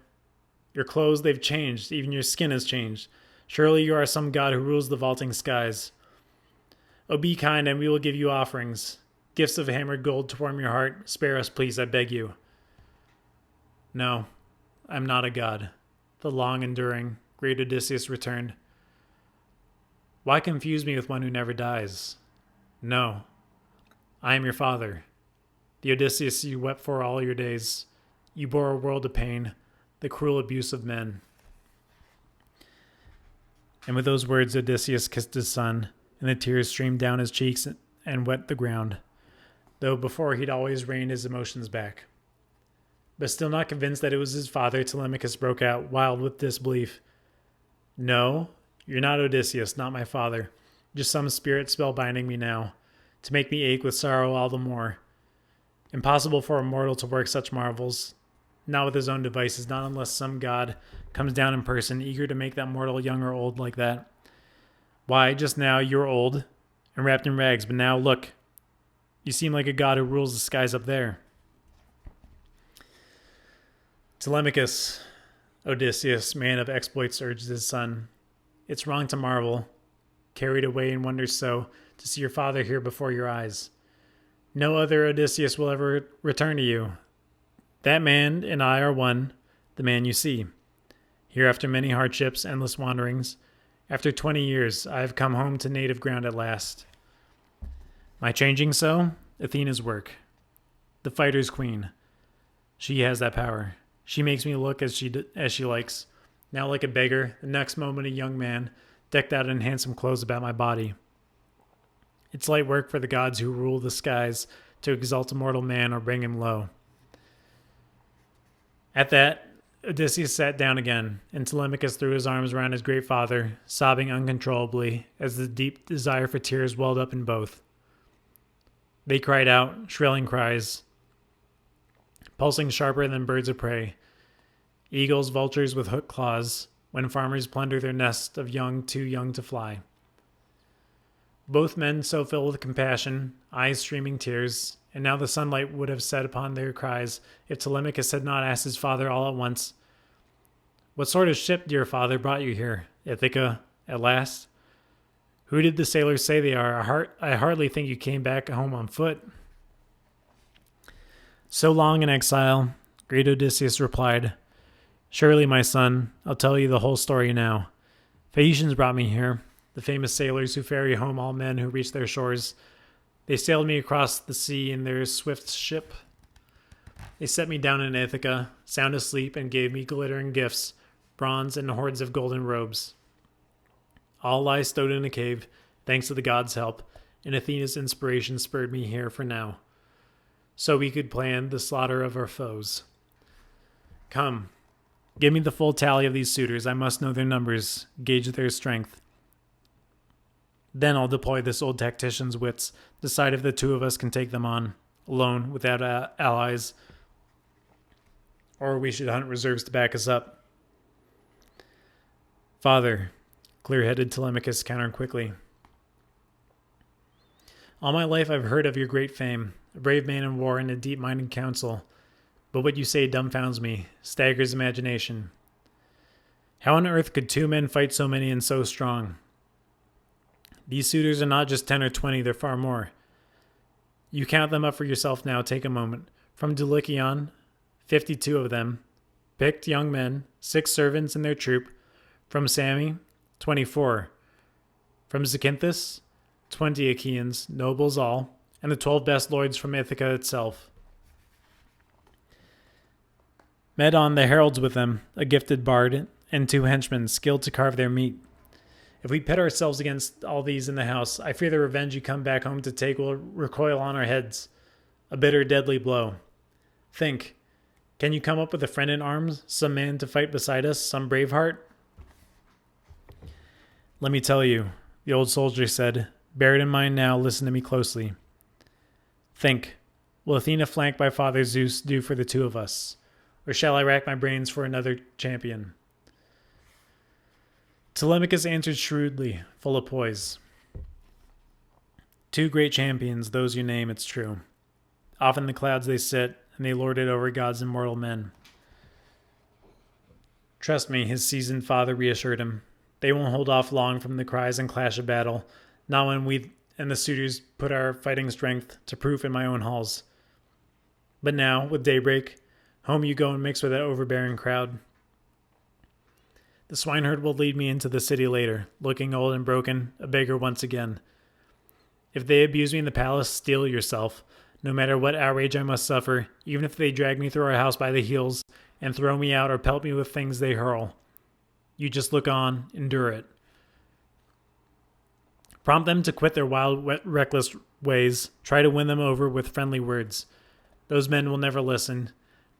Your clothes, they've changed, even your skin has changed. Surely you are some god who rules the vaulting skies. Oh, be kind, and we will give you offerings. Gifts of hammered gold to warm your heart. Spare us, please, I beg you. No, I'm not a god. The long-enduring, great Odysseus returned. Why confuse me with one who never dies? No, I am your father. The Odysseus you wept for all your days. You bore a world of pain, the cruel abuse of men. And with those words Odysseus kissed his son, and the tears streamed down his cheeks and wet the ground, though before he'd always reined his emotions back. But still not convinced that it was his father, Telemachus broke out, wild with disbelief. No, you're not Odysseus, not my father. Just some spirit spellbinding me now, to make me ache with sorrow all the more. Impossible for a mortal to work such marvels. Not with his own devices, not unless some god comes down in person, eager to make that mortal young or old like that. Why, just now you were old and wrapped in rags, but now look, you seem like a god who rules the skies up there. Telemachus, Odysseus, man of exploits, urged his son. It's wrong to marvel, carried away in wonder so, to see your father here before your eyes. No other Odysseus will ever return to you. That man and I are one, the man you see. Here, after many hardships, endless wanderings, after 20 years, I have come home to native ground at last. My changing so? Athena's work. The fighter's queen. She has that power. She makes me look as she likes. Now like a beggar, the next moment a young man, decked out in handsome clothes about my body. It's light work for the gods who rule the skies to exalt a mortal man or bring him low. At that, Odysseus sat down again, and Telemachus threw his arms around his great father, sobbing uncontrollably as the deep desire for tears welled up in both. They cried out, shrilling cries, pulsing sharper than birds of prey. Eagles, vultures with hooked claws, when farmers plunder their nest of young too young to fly. Both men so filled with compassion, eyes streaming tears, and now the sunlight would have set upon their cries if Telemachus had not asked his father all at once, "What sort of ship, dear father, brought you here, Ithaca, at last? Who did the sailors say they are? I hardly think you came back home on foot." "So long in exile," great Odysseus replied. "Surely, my son, I'll tell you the whole story now. Phaeacians brought me here, the famous sailors who ferry home all men who reach their shores. They sailed me across the sea in their swift ship. They set me down in Ithaca, sound asleep, and gave me glittering gifts, bronze and hordes of golden robes. All lie stowed in a cave, thanks to the gods' help, and Athena's inspiration spurred me here for now, so we could plan the slaughter of our foes. Come, give me the full tally of these suitors. I must know their numbers, gauge their strength. Then I'll deploy this old tactician's wits, decide if the two of us can take them on, alone, without allies, or we should hunt reserves to back us up." "Father," clear-headed Telemachus countered quickly, "all my life I've heard of your great fame, a brave man in war and a deep-minded counsel, but what you say dumbfounds me, staggers imagination. How on earth could two men fight so many and so strong? These suitors are not just 10 or 20, they're far more. You count them up for yourself now, take a moment. From Dulichion, 52 of them, picked young men, 6 servants in their troop. From Sami, 24. From Zacynthus, 20 Achaeans, nobles all, and the 12 best lords from Ithaca itself. Medon the heralds with them, a gifted bard, and 2 henchmen skilled to carve their meat. If we pit ourselves against all these in the house, I fear the revenge you come back home to take will recoil on our heads. A bitter, deadly blow. Think, can you come up with a friend in arms, some man to fight beside us, some brave heart?" "Let me tell you," the old soldier said. "Bear it in mind now, listen to me closely. Think, will Athena flanked by Father Zeus do for the two of us? Or shall I rack my brains for another champion?" Telemachus answered shrewdly, full of poise. "2 great champions, those you name, it's true. Off in the clouds they sit, and they lord it over gods and mortal men." "Trust me," his seasoned father reassured him. "They won't hold off long from the cries and clash of battle, not when we and the suitors put our fighting strength to proof in my own halls. But now, with daybreak, home you go and mix with that overbearing crowd. The swineherd will lead me into the city later, looking old and broken, a beggar once again. If they abuse me in the palace, steel yourself. No matter what outrage I must suffer, even if they drag me through our house by the heels and throw me out or pelt me with things they hurl. You just look on, endure it. Prompt them to quit their wild, reckless ways. Try to win them over with friendly words. Those men will never listen.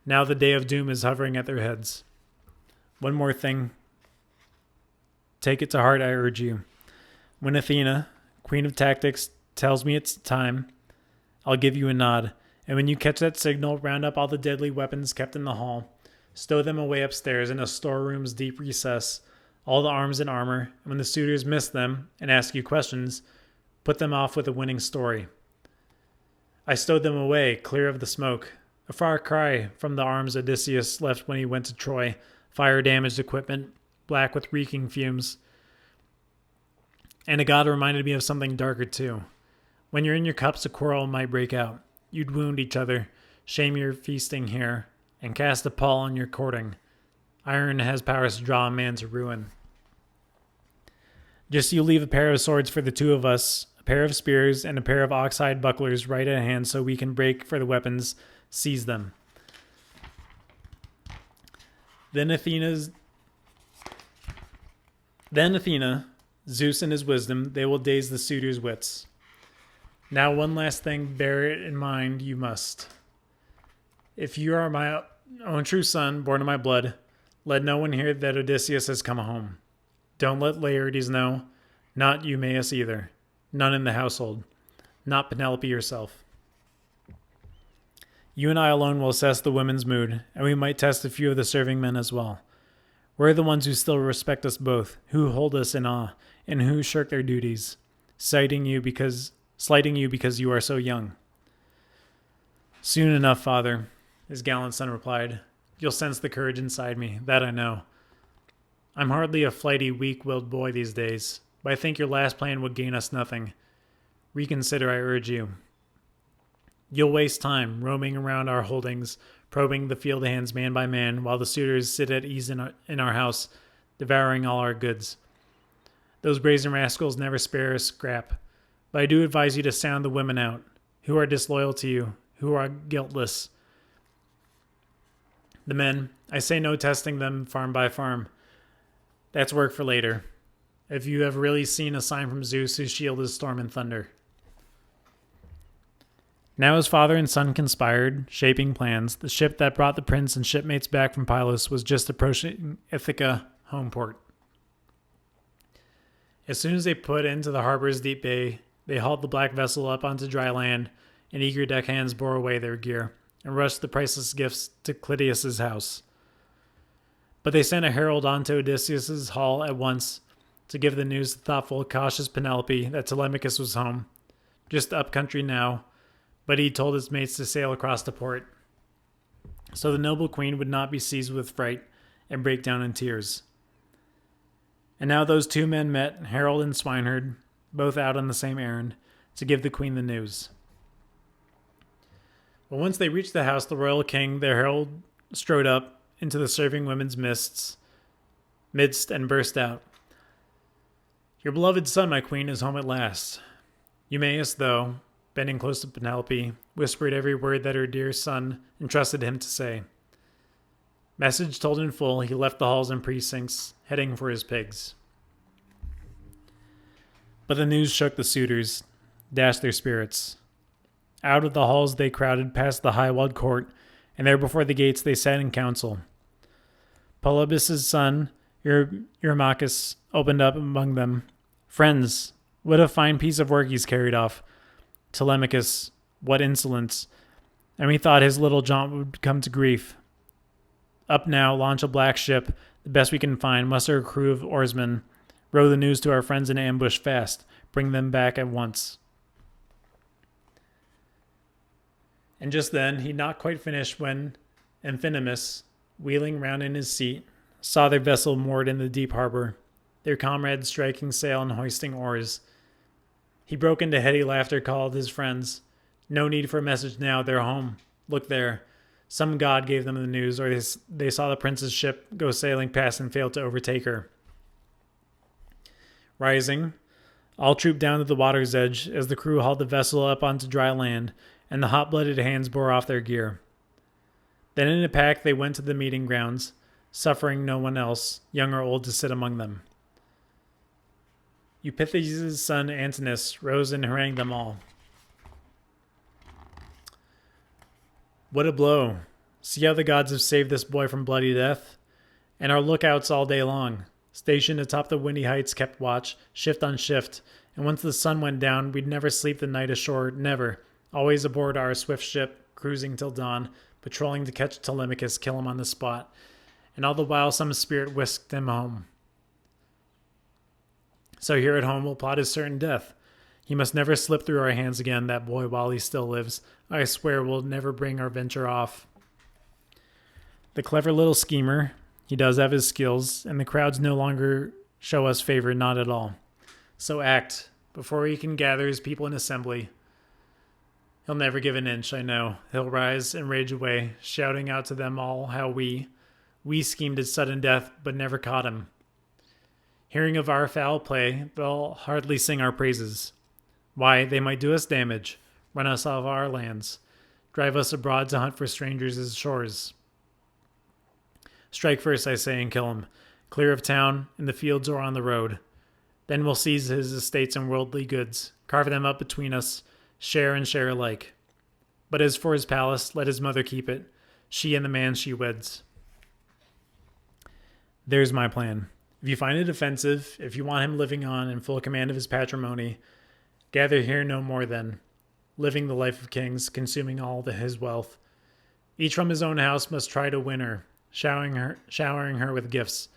Now the day of doom is hovering at their heads. One more thing. Take it to heart, I urge you. When Athena, queen of tactics, tells me it's time, I'll give you a nod. And when you catch that signal, round up all the deadly weapons kept in the hall. Stow them away upstairs in a storeroom's deep recess, all the arms and armor, and when the suitors miss them and ask you questions, put them off with a winning story. I stowed them away, clear of the smoke, a far cry from the arms Odysseus left when he went to Troy, fire-damaged equipment, black with reeking fumes. And a god reminded me of something darker too. When you're in your cups, a quarrel might break out. You'd wound each other, shame your feasting here, and cast a pall on your courting. Iron has powers to draw a man to ruin. Just you leave a pair of swords for the two of us, a pair of spears, and a pair of ox-hide bucklers right at hand so we can break for the weapons, seize them. Then Athena, Zeus in his wisdom, they will daze the suitors' wits. Now one last thing, bear it in mind you must. If you are my own true son, born of my blood, let no one hear that Odysseus has come home. Don't let Laertes know, not Eumaeus either, none in the household, not Penelope herself. You and I alone will assess the women's mood, and we might test a few of the serving men as well. We're the ones who still respect us both, who hold us in awe, and who shirk their duties, slighting you because you are so young. Soon enough, father, his gallant son replied. You'll sense the courage inside me, that I know. I'm hardly a flighty, weak-willed boy these days, but I think your last plan would gain us nothing. Reconsider, I urge you. You'll waste time roaming around our holdings, probing the field hands man by man, while the suitors sit at ease in our house, devouring all our goods. Those brazen rascals never spare a scrap, but I do advise you to sound the women out, who are disloyal to you, who are guiltless. The men, I say no testing them farm by farm. That's work for later, if you have really seen a sign from Zeus whose shield is storm and thunder. Now as father and son conspired, shaping plans, the ship that brought the prince and shipmates back from Pylos was just approaching Ithaca, home port. As soon as they put into the harbor's deep bay, they hauled the black vessel up onto dry land, and eager deckhands bore away their gear, and rushed the priceless gifts to Clytius's house. But they sent a herald onto Odysseus's hall at once to give the news to thoughtful, cautious Penelope that Telemachus was home, just up country now, but he told his mates to sail across the port, so the noble queen would not be seized with fright and break down in tears. And now those two men met, herald and swineherd, both out on the same errand, to give the queen the news. But once they reached the house, the royal king, their herald, strode up into the serving women's midst and burst out. Your beloved son, my queen, is home at last. Eumaeus, though, bending close to Penelope, whispered every word that her dear son entrusted him to say. Message told in full, he left the halls and precincts, heading for his pigs. But the news shook the suitors, dashed their spirits. Out of the halls they crowded past the high-walled court, and there before the gates they sat in council. Polybus's son, Eumaeus, opened up among them. Friends, what a fine piece of work he's carried off. Telemachus, what insolence. And we thought his little jaunt would come to grief. Up now, launch a black ship, the best we can find, muster a crew of oarsmen, row the news to our friends in ambush fast, bring them back at once. And just then, he'd not quite finished when Antinous, wheeling round in his seat, saw their vessel moored in the deep harbor, their comrades striking sail and hoisting oars. He broke into heady laughter, called his friends. No need for a message now, they're home. Look there. Some god gave them the news, or they saw the prince's ship go sailing past and failed to overtake her. Rising, all trooped down to the water's edge as the crew hauled the vessel up onto dry land, and the hot-blooded hands bore off their gear. Then in a pack they went to the meeting grounds, suffering no one else, young or old, to sit among them. Eupeithes' son Antinous rose and harangued them all. What a blow! See how the gods have saved this boy from bloody death? And our lookouts all day long, stationed atop the windy heights, kept watch, shift on shift, and once the sun went down, we'd never sleep the night ashore, never. Always aboard our swift ship, cruising till dawn, patrolling to catch Telemachus, kill him on the spot. And all the while some spirit whisked him home. So here at home we'll plot his certain death. He must never slip through our hands again, that boy, while he still lives. I swear we'll never bring our venture off. The clever little schemer, he does have his skills, and the crowds no longer show us favor, not at all. So act, before he can gather his people in assembly. He'll never give an inch, I know. He'll rise and rage away, shouting out to them all how we schemed his sudden death, but never caught him. Hearing of our foul play, they'll hardly sing our praises. Why, they might do us damage, run us off our lands, drive us abroad to hunt for strangers' shores. Strike first, I say, and kill him, clear of town, in the fields or on the road. Then we'll seize his estates and worldly goods, carve them up between us, share and share alike. But as for his palace, let his mother keep it, she and the man she weds. There's my plan. If you find it offensive, if you want him living on in full command of his patrimony, gather here no more then, living the life of kings, consuming all his wealth. Each from his own house must try to win her, showering her with gifts.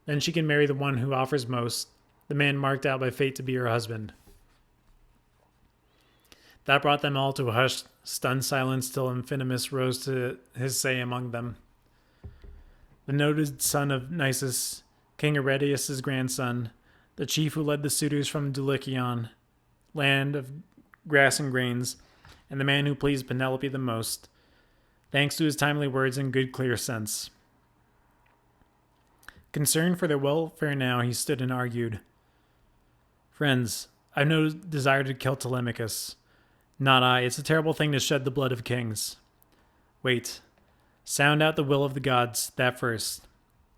Then she can marry the one who offers most, the man marked out by fate to be her husband. That brought them all to a hushed, stunned silence till Antinous rose to his say among them. The noted son of Nisus, King Odysseus' grandson, the chief who led the suitors from Dulichion, land of grass and grains, and the man who pleased Penelope the most, thanks to his timely words and good clear sense. Concerned for their welfare now, he stood and argued. Friends, I've no desire to kill Telemachus. Not I. It's a terrible thing to shed the blood of kings. Wait. Sound out the will of the gods, that first.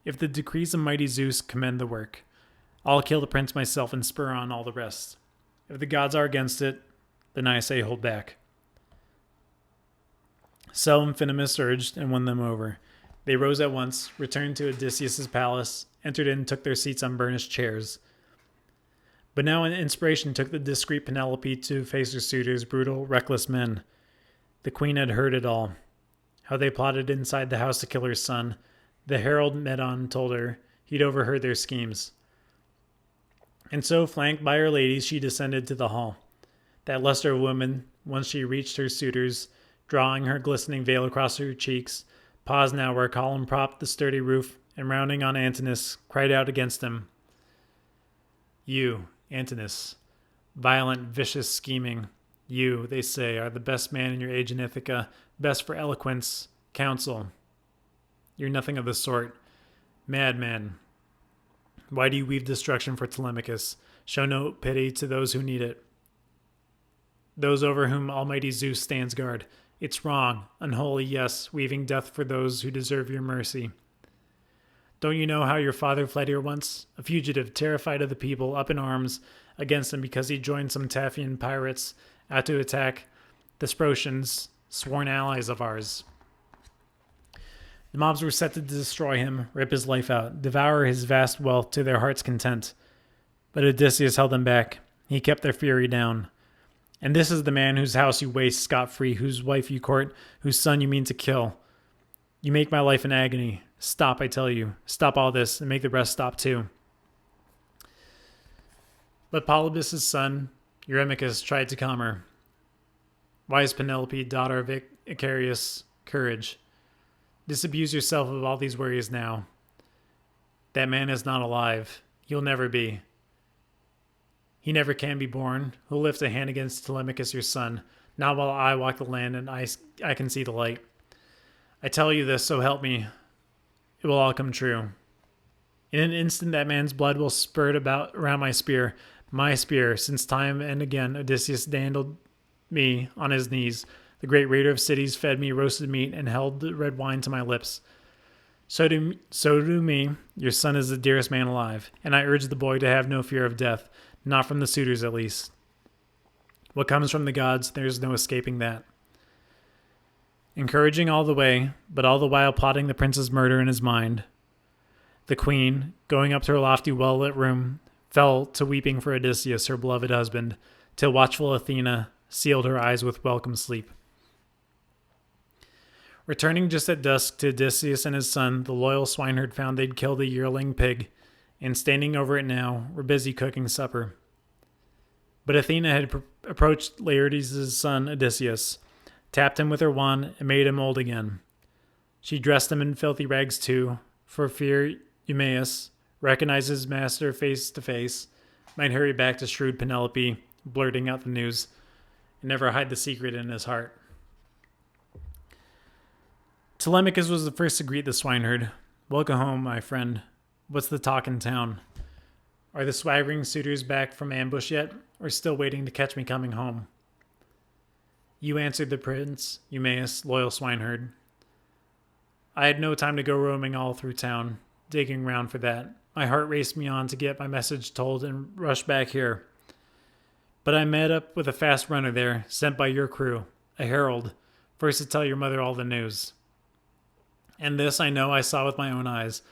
If the decrees of mighty Zeus commend the work, I'll kill the prince myself and spur on all the rest. If the gods are against it, then I say hold back. So Antinous urged and won them over. They rose at once, returned to Odysseus' palace, entered in and took their seats on burnished chairs. But now an inspiration took the discreet Penelope to face her suitors, brutal, reckless men. The queen had heard it all. How they plotted inside the house to kill her son. The herald Medon told her he'd overheard their schemes. And so, flanked by her ladies, she descended to the hall. That luster woman, once she reached her suitors, drawing her glistening veil across her cheeks, paused now where a column propped the sturdy roof, and rounding on Antinous, cried out against him. You, Antinous, violent, vicious, scheming, you, they say, are the best man in your age in Ithaca, best for eloquence, counsel. You're nothing of the sort. Madman. Why do you weave destruction for Telemachus? Show no pity to those who need it. Those over whom almighty Zeus stands guard. It's wrong, unholy, yes, weaving death for those who deserve your mercy. Don't you know how your father fled here once? A fugitive, terrified of the people, up in arms against him because he joined some Taphian pirates out to attack the Sprotians, sworn allies of ours. The mobs were set to destroy him, rip his life out, devour his vast wealth to their heart's content. But Odysseus held them back. He kept their fury down. And this is the man whose house you waste scot-free, whose wife you court, whose son you mean to kill. You make my life an agony. Stop, I tell you. Stop all this, and make the rest stop too. But Polybus' son, Eumaeus, tried to calm her. Wise Penelope, daughter of Icarius, courage. Disabuse yourself of all these worries now. That man is not alive. He'll never be. He never can be born. Who'll lift a hand against Telemachus, your son? Not while I walk the land and I can see the light. I tell you this, so help me. It will all come true. In an instant that man's blood will spurt around my spear, since time and again Odysseus dandled me on his knees. The great raider of cities fed me roasted meat and held the red wine to my lips. So do me, your son is the dearest man alive, and I urge the boy to have no fear of death, not from the suitors at least. What comes from the gods, there is no escaping that. encouraging all the way, but all the while plotting the prince's murder in his mind. The queen, going up to her lofty well-lit room, fell to weeping for Odysseus, her beloved husband, till watchful Athena sealed her eyes with welcome sleep. Returning just at dusk to Odysseus and his son, the loyal swineherd found they'd killed a yearling pig, and standing over it now, were busy cooking supper. But Athena had approached Laertes' son Odysseus, tapped him with her wand, and made him old again. She dressed him in filthy rags too, for fear Eumaeus, recognized his master face to face, might hurry back to shrewd Penelope, blurting out the news, and never hide the secret in his heart. Telemachus was the first to greet the swineherd. "Welcome home, my friend. What's the talk in town? Are the swaggering suitors back from ambush yet, or still waiting to catch me coming home?" "You," answered the prince, Eumaeus, loyal swineherd. "I had no time to go roaming all through town, digging round for that. My heart raced me on to get my message told and rush back here. But I met up with a fast runner there, sent by your crew, a herald, first to tell your mother all the news. And this I know I saw with my own eyes.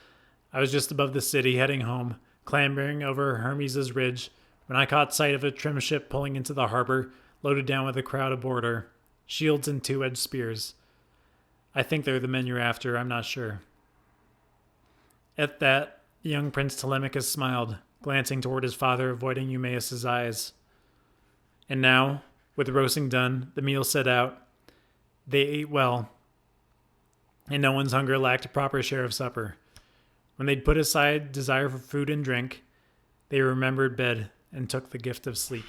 I was just above the city, heading home, clambering over Hermes' ridge, when I caught sight of a trim ship pulling into the harbor, loaded down with a crowd aboard her, shields and two-edged spears. I think they're the men you're after, I'm not sure." At that, the young Prince Telemachus smiled, glancing toward his father, avoiding Eumaeus' eyes. And now, with the roasting done, the meal set out. They ate well, and no one's hunger lacked a proper share of supper. When they'd put aside desire for food and drink, they remembered bed and took the gift of sleep.